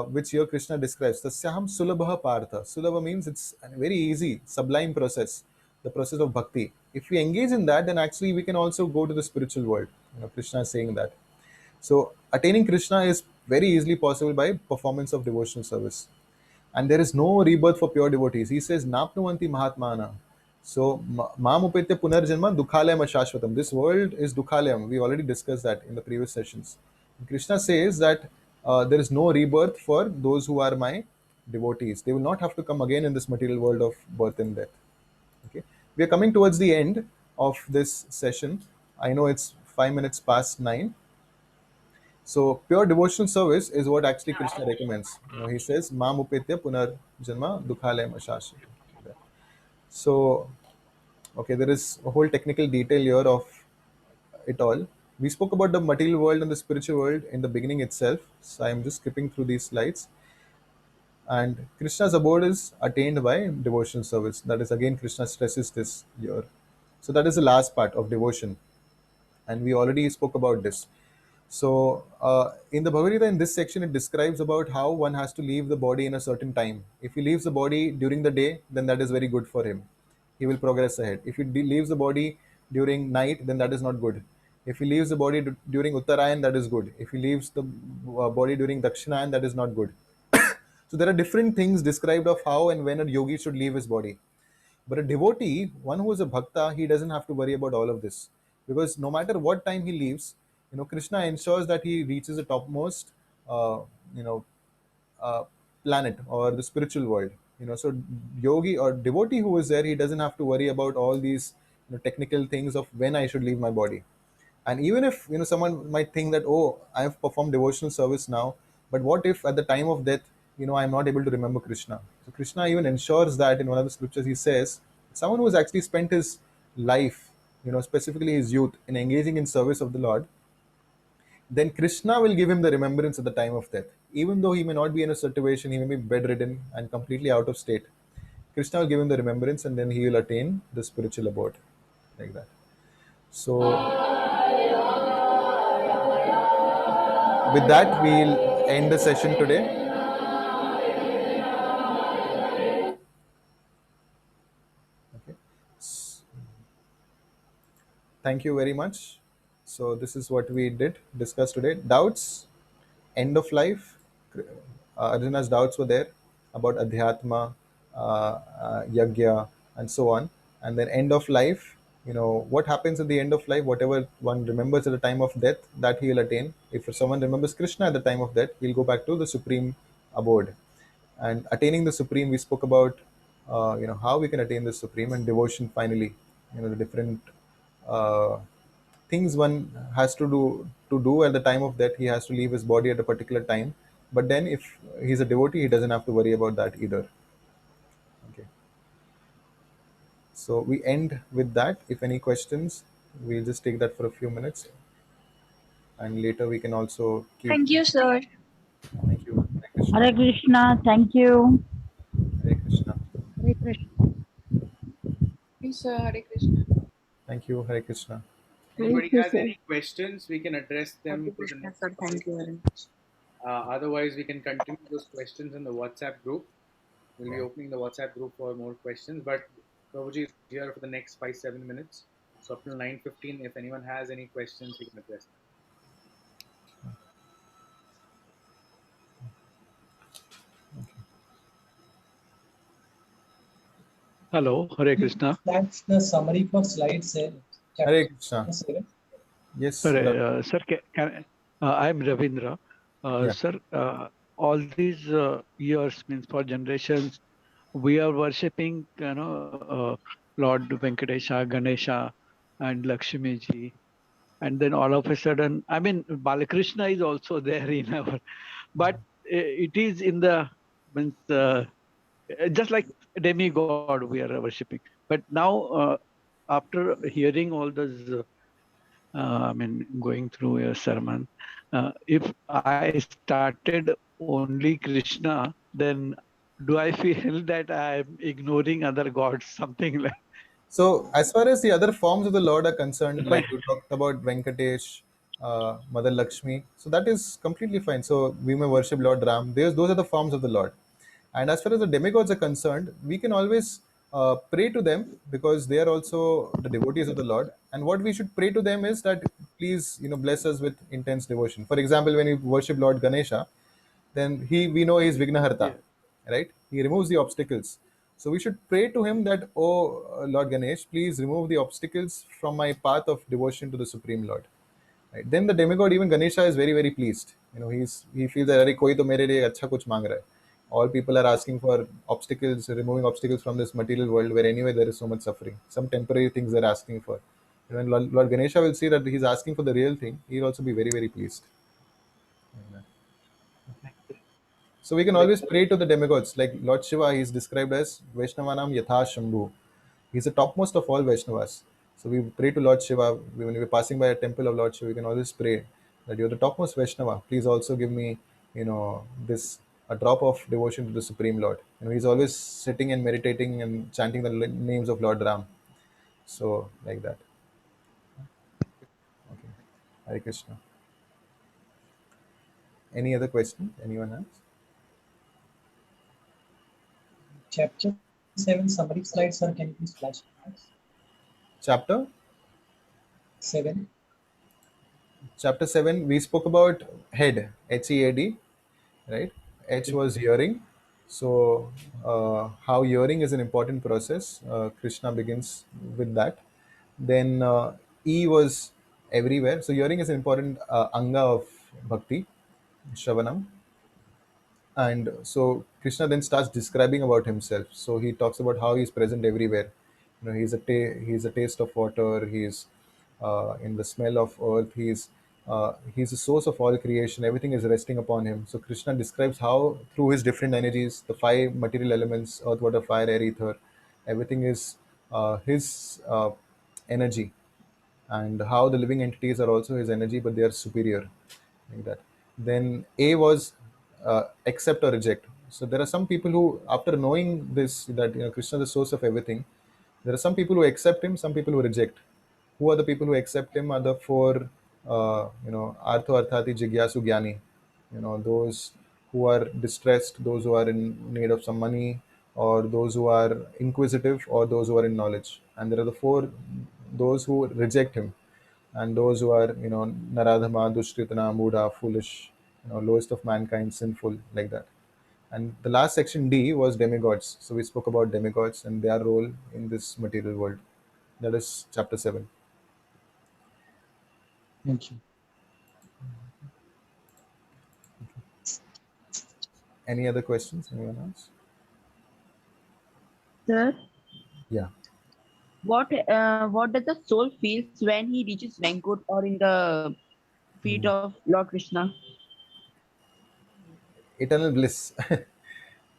which here Krishna describes. Tasyaham sulabha partha. Sulabha means it's a very easy, sublime process, the process of bhakti. If we engage in that, then actually we can also go to the spiritual world. Krishna is saying that. So attaining Krishna is very easily possible by performance of devotional service. And there is no rebirth for pure devotees. He says, Napnuvanti Mahatmana. So, Mamupetya Punarjanma Dukhalayam Ashashvatam. This world is Dukhalayam. We already discussed that in the previous sessions. And Krishna says that there is no rebirth for those who are my devotees. They will not have to come again in this material world of birth and death. Okay. We are coming towards the end of this session. I know it's 5 minutes past 9. So pure devotional service is what actually Krishna recommends. He says, "Mam upetya punar janma dukhalayam ashash." So, there is a whole technical detail here of it all. We spoke about the material world and the spiritual world in the beginning itself. So I am just skipping through these slides. And Krishna's abode is attained by devotional service. That is again Krishna stresses this here. So that is the last part of devotion. And we already spoke about this. So, in the Bhagavad Gita, in this section, it describes about how one has to leave the body in a certain time. If he leaves the body during the day, then that is very good for him. He will progress ahead. If he leaves the body during night, then that is not good. If he leaves the body during Uttarayan, that is good. If he leaves the body during Dakshinayan, that is not good. So, there are different things described of how and when a yogi should leave his body. But a devotee, one who is a bhakta, he doesn't have to worry about all of this. Because no matter what time he leaves, Krishna ensures that he reaches the topmost, you know, planet or the spiritual world. So yogi or devotee who is there, he doesn't have to worry about all these technical things of when I should leave my body. And even if someone might think that, oh, I have performed devotional service now, but what if at the time of death I'm not able to remember Krishna? So Krishna even ensures that in one of the scriptures he says, someone who has actually spent his life, specifically his youth, in engaging in service of the Lord, then Krishna will give him the remembrance at the time of death. Even though he may not be in a situation, he may be bedridden and completely out of state, Krishna will give him the remembrance, and then he will attain the spiritual abode, like that. So, with that, we'll end the session today. Okay. Thank you very much. So, this is what we did discuss today. Doubts, end of life. Arjuna's doubts were there about Adhyatma, Yagya, and so on. And then end of life, what happens at the end of life, whatever one remembers at the time of death, that he will attain. If someone remembers Krishna at the time of death, he'll go back to the supreme abode. And attaining the supreme, we spoke about, how we can attain the supreme, and devotion finally, the different things one has to do at the time of death. He has to leave his body at a particular time, but then if he's a devotee, he doesn't have to worry about that either. Okay, so we end with that. If any questions, we'll just take that for a few minutes, and later we can also keep. Thank you, sir. Thank you. Hare Krishna. Thank you. Hare Krishna. Hare Krishna. Yes, sir. Hare Krishna. Thank you. Hare Krishna. Anybody has any questions, we can address them to the next. Sir, thank you very much. Otherwise, we can continue those questions in the WhatsApp group. We'll be opening the WhatsApp group for more questions. But Prabhuji is here for the next 5-7 minutes. So up till 9:15, if anyone has any questions, we can address them. Hello, Hare Krishna. That's the summary for slide 7. Hare Krishna. Yes. Sir, I'm Ravindra. Yeah. Sir, all these years, means for generations, we are worshipping, Lord Venkatesha, Ganesha, and Lakshmi ji, and then all of a sudden, I mean, Balakrishna is also there in our, but it is in the means just like demigod we are worshipping. But now, after hearing all those, I mean, going through your sermon, if I started only Krishna, then do I feel that I'm ignoring other gods, something like? So, as far as the other forms of the Lord are concerned, like you talked about Venkatesh, Mother Lakshmi, so that is completely fine. So, we may worship Lord Ram. Those are the forms of the Lord. And as far as the demigods are concerned, we can always pray to them, because they are also the devotees of the Lord. And what we should pray to them is that, please, bless us with intense devotion. For example, when you worship Lord Ganesha, then we know he is Vignaharta, right? He removes the obstacles. So we should pray to him that, oh Lord Ganesh, please remove the obstacles from my path of devotion to the Supreme Lord. Right? Then the demigod, even Ganesha, is very, very pleased. He feels that, "Arey, koi to mere liye acha kuch mang raha hai." All people are asking for obstacles, removing obstacles from this material world, where anyway there is so much suffering. Some temporary things they're asking for. When Lord Ganesha will see that he's asking for the real thing, he'll also be very, very pleased. So we can always pray to the demigods. Like Lord Shiva, he is described as Vaishnavanam Yatha Shambhu. He's the topmost of all Vaishnavas. So we pray to Lord Shiva. When we're passing by a temple of Lord Shiva, we can always pray that you're the topmost Vaishnava. Please also give me, a drop of devotion to the Supreme Lord. He's always sitting and meditating and chanting the names of Lord Ram. So, like that. Okay. Hare Krishna. Any other question anyone has? Chapter 7 summary slide, sir. Can you please flash? Chapter 7. Chapter 7, we spoke about head, H-E-A-D, right? H was hearing. So, how hearing is an important process. Krishna begins with that. Then E was everywhere. So, hearing is an important anga of bhakti, Shravanam. And so Krishna then starts describing about himself. So he talks about how he's present everywhere. He's a taste of water. He's in the smell of earth. He's the source of all creation. Everything is resting upon him. So Krishna describes how through his different energies, the five material elements, earth, water, fire, air, ether, everything is his energy, and how the living entities are also his energy, but they are superior, like that. Then A was accept or reject. So there are some people who, after knowing this, that Krishna is the source of everything, there are some people who accept him, some people who reject. Who are the people who accept him? Are the four, Artho Arthati Jigyasu Gyani. Those who are distressed, those who are in need of some money, or those who are inquisitive, or those who are in knowledge. And there are the four, those who reject him, and those who are, Naradhama, Dushkritana, Muda, foolish, lowest of mankind, sinful, like that. And the last section D was demigods. So we spoke about demigods and their role in this material world. That is chapter 7. Thank you. Any other questions? Anyone else? Sir, Yeah. what does the soul feels when he reaches Vankut or in the feet of Lord Krishna? Eternal bliss.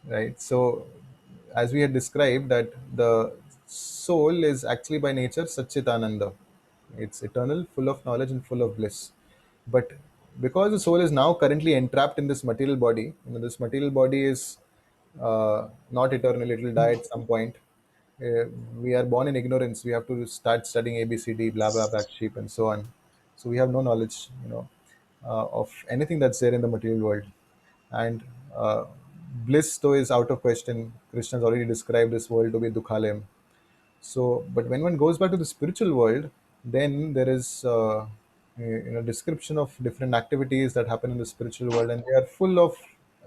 Right. So as we had described, that the soul is actually by nature Satchitananda. It's eternal, full of knowledge and full of bliss. But because the soul is now currently entrapped in this material body, this material body is not eternal, it will die at some point. uh, we are born in ignorance. We have to start studying ABCD, blah blah, black sheep, and so on. So we have no knowledge, of anything that's there in the material world. And uh, bliss, though, is out of question. Krishna has already described this world to be dukhalem. So, but when one goes back to the spiritual world, then there is description of different activities that happen in the spiritual world, and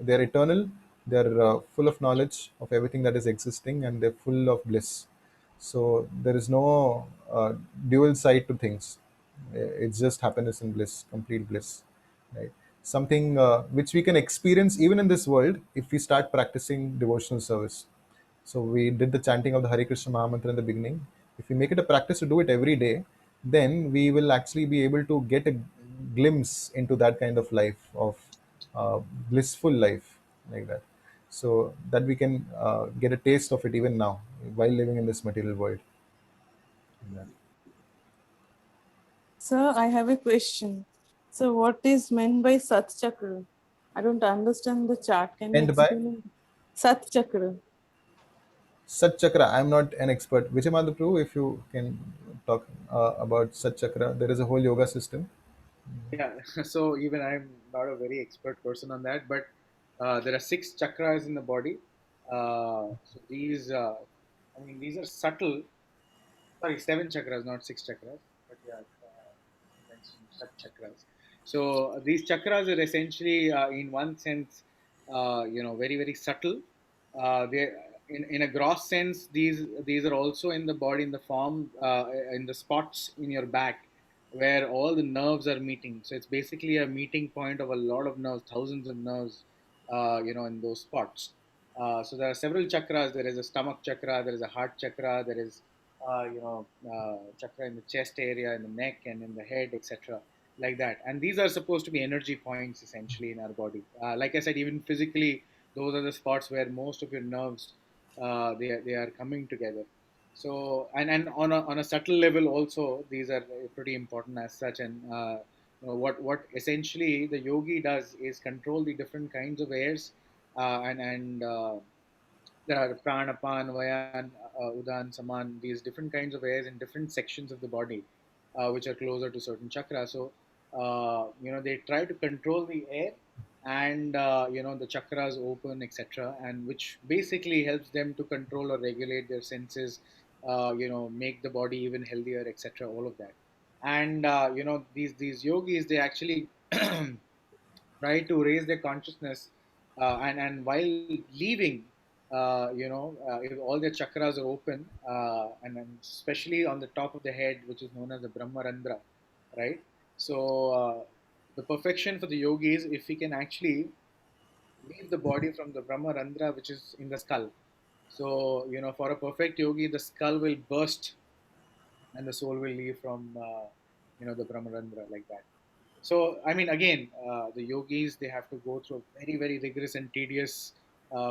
they are eternal, they are full of knowledge of everything that is existing, and they're full of bliss. So there is no dual side to things. It's just happiness and bliss, complete bliss, right? Something which we can experience even in this world if we start practicing devotional service. So we did the chanting of the Hare Krishna Mahamantra in the beginning. If we make it a practice to do it every day, then we will actually be able to get a glimpse into that kind of life, of uh, blissful life, like that. So that we can get a taste of it even now while living in this material world. Yeah. Sir, I have a question. So, what is meant by Sat Chakra? I don't understand the chart. Can you Meant by explain it? Sat Chakra. Sat Chakra, I'm not an expert. Vijay Madhaprabhu, if you can talk about Sat Chakra, there is a whole yoga system. Yeah, so even I'm not a very expert person on that, but there are 6 chakras in the body. So these are subtle. Sorry, 7 chakras, not 6 chakras. But yeah, mentioned chakras. So these chakras are essentially, in one sense, very very subtle. They, in a gross sense, these are also in the body in the form, in the spots in your back where all the nerves are meeting. So it's basically a meeting point of a lot of nerves, thousands of nerves, in those spots. So there are several chakras. There is a stomach chakra, there is a heart chakra, there is chakra in the chest area, in the neck, and in the head, etc. Like that. And these are supposed to be energy points essentially in our body. Like I said, even physically, those are the spots where most of your nerves they are coming together. So and on a subtle level also, these are pretty important as such. And what essentially the yogi does is control the different kinds of airs, and there are prana, pan, vayan, udan, saman, these different kinds of airs in different sections of the body, which are closer to certain chakras. So, they try to control the air, and, the chakras open, etc., and which basically helps them to control or regulate their senses, make the body even healthier, etc., all of that. And, these yogis, they actually try to raise their consciousness, and while leaving, if all their chakras are open, and especially on the top of the head, which is known as the Brahmarandra, right? So the perfection for the yogi is if he can actually leave the body from the Brahmarandra, which is in the skull. So, for a perfect yogi, the skull will burst and the soul will leave from the Brahmarandra like that. So, I mean, again, the yogis, they have to go through a very, very rigorous and tedious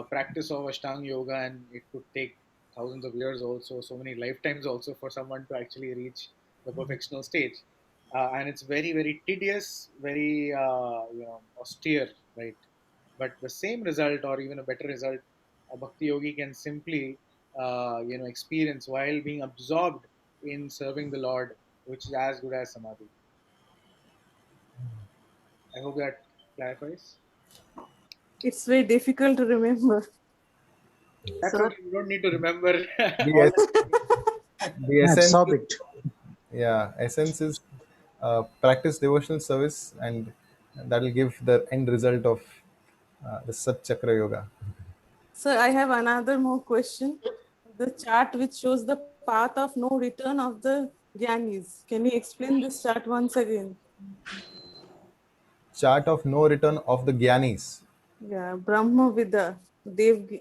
practice of Ashtanga Yoga, and it could take thousands of years also, so many lifetimes also for someone to actually reach the perfectional stage. And it's very, very tedious, very, austere, right? But the same result or even a better result, a Bhakti Yogi can simply, experience while being absorbed in serving the Lord, which is as good as Samadhi. I hope that clarifies. It's very difficult to remember. That's Sir? okay. You don't need to remember The, all the essence, Absorb it. yeah, essence is practice devotional service, and that will give the end result of the Sat Chakra Yoga. So I have another more question. The chart which shows the path of no return of the Gyanis. Can you explain this chart once again? Chart of no return of the Gyanis. Yeah, Brahma Vida, Devyana.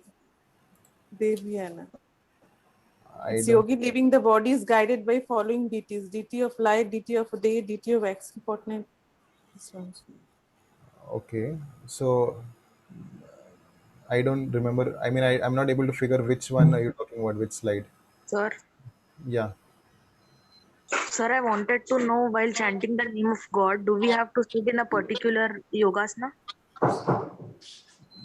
I It's don't. yogi leaving the body is guided by following deities: deity of light, deity of day, deity of exponent. This one. Okay, so I don't remember. I mean, I'm not able to figure which one are you talking about, which slide. Sir? Yeah. Sir, I wanted to know while chanting the name of God, do we have to sit in a particular yogasana?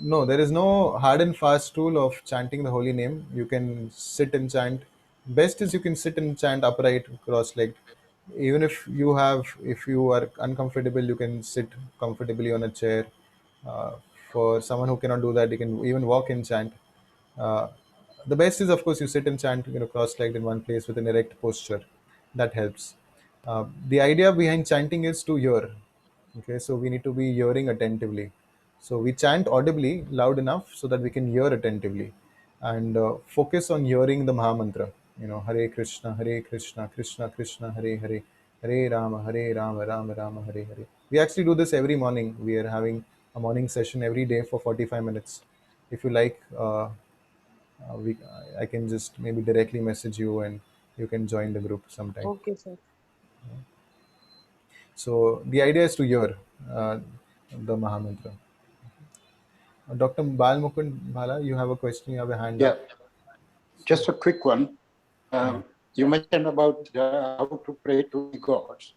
No, there is no hard and fast rule of chanting the holy name. You can sit and chant. Best is you can sit and chant upright, cross-legged. Even if you are uncomfortable, you can sit comfortably on a chair. Uh, for someone who cannot do that, you can even walk and chant. Uh, the best is, of course, you sit and chant, cross-legged in one place with an erect posture. That helps. The idea behind chanting is to hear. Okay, so we need to be hearing attentively. So we chant audibly, loud enough, so that we can hear attentively, and focus on hearing the Maha Mantra. Hare Krishna, Krishna Krishna, Hare Hare, Hare Rama, Rama Rama, Hare Hare. We actually do this every morning. We are having a morning session every day for 45 minutes. If you like, I can just maybe directly message you, and you can join the group sometime. Okay, sir. So the idea is to hear the Maha Mantra. Dr. Bal Mukund Bhala, you have a question, you have a hand Yeah, up. just a quick one. You mentioned about how to pray to the gods.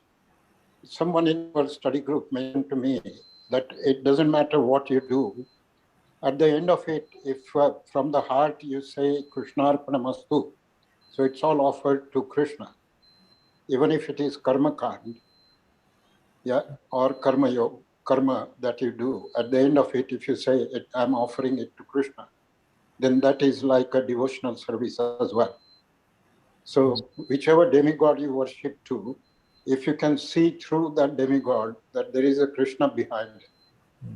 Someone in our study group mentioned to me that it doesn't matter what you do. At the end of it, if from the heart you say Krishnarpanamastu, so it's all offered to Krishna, even if it is karma kand, yeah, or karma that you do. At the end of it, if you say I'm offering it to Krishna, then that is like a devotional service as well. So whichever demigod you worship to, if you can see through that demigod that there is a Krishna behind it,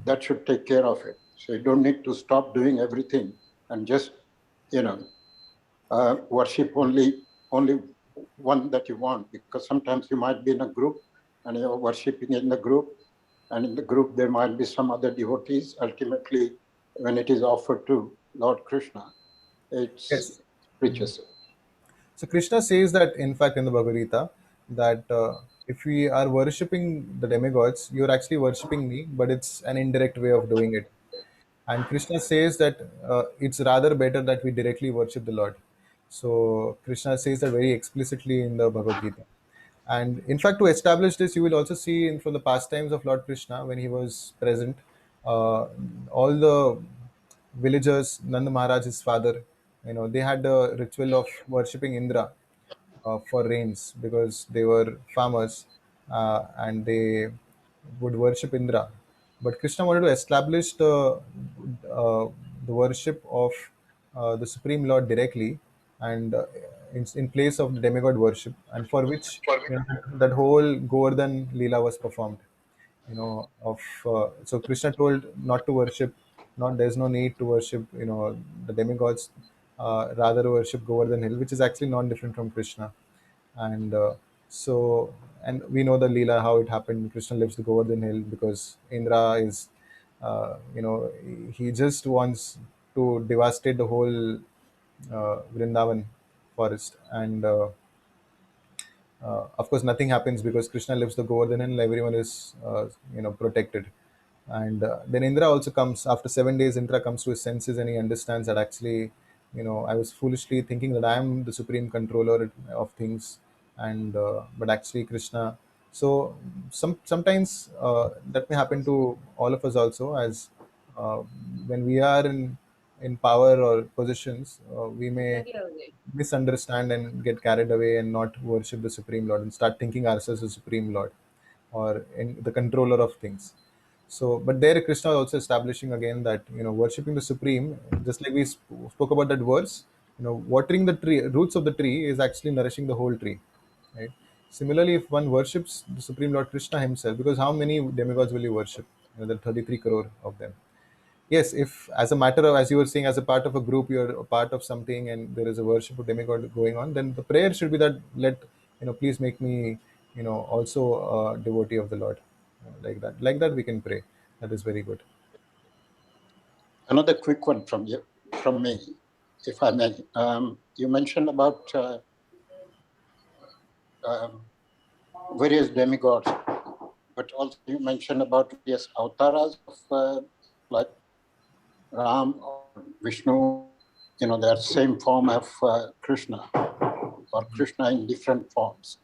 that should take care of it. So you don't need to stop doing everything and just, worship only one that you want, because sometimes you might be in a group and you're worshiping in the group, and in the group there might be some other devotees. Ultimately, when it is offered to Lord Krishna, it's Yes. reaches. So Krishna says that, in fact, in the Bhagavad Gita, that if we are worshipping the demigods, you're actually worshipping me, but it's an indirect way of doing it. And Krishna says that it's rather better that we directly worship the Lord. So Krishna says that very explicitly in the Bhagavad Gita. And in fact, to establish this, you will also see from the pastimes of Lord Krishna when he was present, all the villagers, Nanda Maharaj, his father, they had a ritual of worshipping Indra for rains, because they were farmers, and they would worship Indra. But Krishna wanted to establish the worship of the Supreme Lord directly, and in place of the demigod worship, and for which that whole Govardhan Leela was performed. So Krishna told not to worship, not there's no need to worship the demigods, rather worship Govardhan Hill, which is actually not different from Krishna. And so and we know the Leela, how it happened. Krishna lives the Govardhan Hill because Indra is he just wants to devastate the whole Vrindavan forest, and Of course, nothing happens because Krishna lifts the Govardhan and everyone is protected. And then Indra also comes after 7 days. Indra comes to his senses and he understands that actually, I was foolishly thinking that I am the supreme controller of things, and but actually Krishna. So sometimes that may happen to all of us also, as uh, when we are in power or positions, we may misunderstand and get carried away and not worship the Supreme Lord and start thinking ourselves the Supreme Lord or in the controller of things. So, but there Krishna is also establishing again that worshiping the Supreme, just like we spoke about that verse, watering the tree, roots of the tree is actually nourishing the whole tree, right? Similarly, if one worships the Supreme Lord Krishna himself, because how many demigods will you worship? There are 33 crore of them. Yes, if as a matter of, as you were saying, as a part of a group, you're a part of something and there is a worship of demigod going on, then the prayer should be that, please make me, also a devotee of the Lord. Like that we can pray. That is very good. Another quick one from you, from me, if I may. You mentioned about various demigods, but also you mentioned about various avatars of like Ram or Vishnu. They are same form of Krishna, or Krishna in different forms.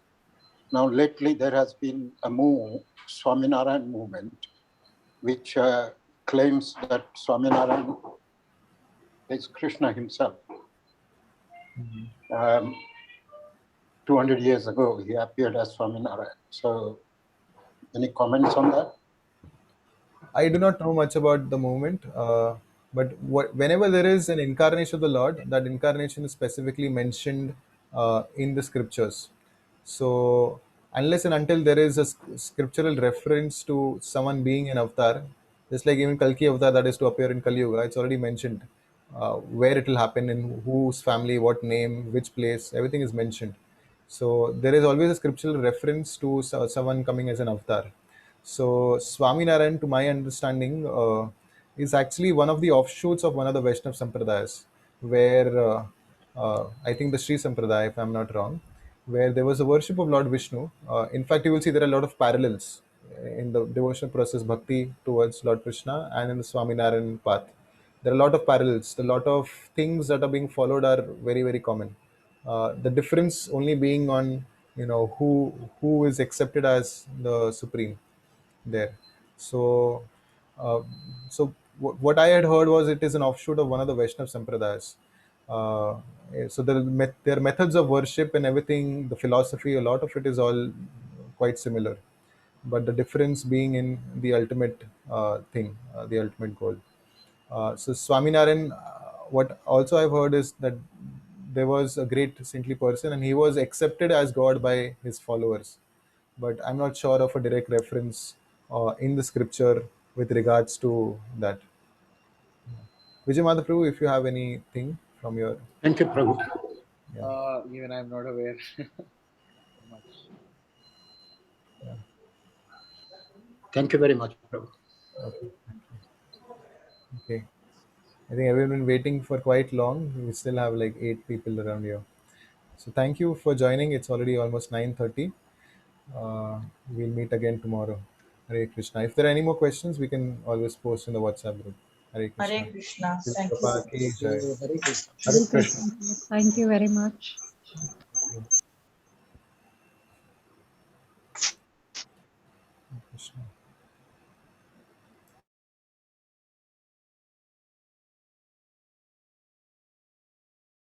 Now, lately there has been a move, Swaminarayan movement, which claims that Swaminarayan is Krishna himself. 200 years ago, he appeared as Swaminarayan. So, any comments on that? I do not know much about the movement, but whenever there is an incarnation of the Lord, that incarnation is specifically mentioned in the scriptures. So, unless and until there is a scriptural reference to someone being an avatar, just like even Kalki avatar that is to appear in Kali Yuga, it's already mentioned where it will happen, in whose family, what name, which place, everything is mentioned. So, there is always a scriptural reference to someone coming as an avatar. So Swaminarayan, to my understanding, is actually one of the offshoots of one of the Vaishnav Sampradayas, where I think the Sri Sampradaya, if I'm not wrong, where there was a worship of Lord Vishnu. In fact, you will see there are a lot of parallels in the devotional process, bhakti towards Lord Krishna, and in the Swaminarayan path. There are a lot of parallels. A lot of things that are being followed are very, very common. The difference only being on who is accepted as the supreme there. So, uh, what I had heard was it is an offshoot of one of the Vaishnav Sampradayas. So their methods of worship and everything, the philosophy, a lot of it is all quite similar, but the difference being in the ultimate thing, the ultimate goal. So Swaminarayan, what also I've heard is that there was a great saintly person and he was accepted as God by his followers, but I'm not sure of a direct reference in the scripture with regards to that. Vijay Madhaprabhu, if you have anything from your... Thank you, Prabhu. Even I'm not aware much. Thank you very much, Prabhu. Okay. I think everyone been waiting for quite long. We still have like 8 people around here. So thank you for joining. It's already almost 9:30. We'll meet again tomorrow. Hare Krishna. If there are any more questions, we can always post in the WhatsApp group. Hare Krishna. Hare Krishna. Thank Prabhupada ki you. jai. Hare Krishna. Thank you very much.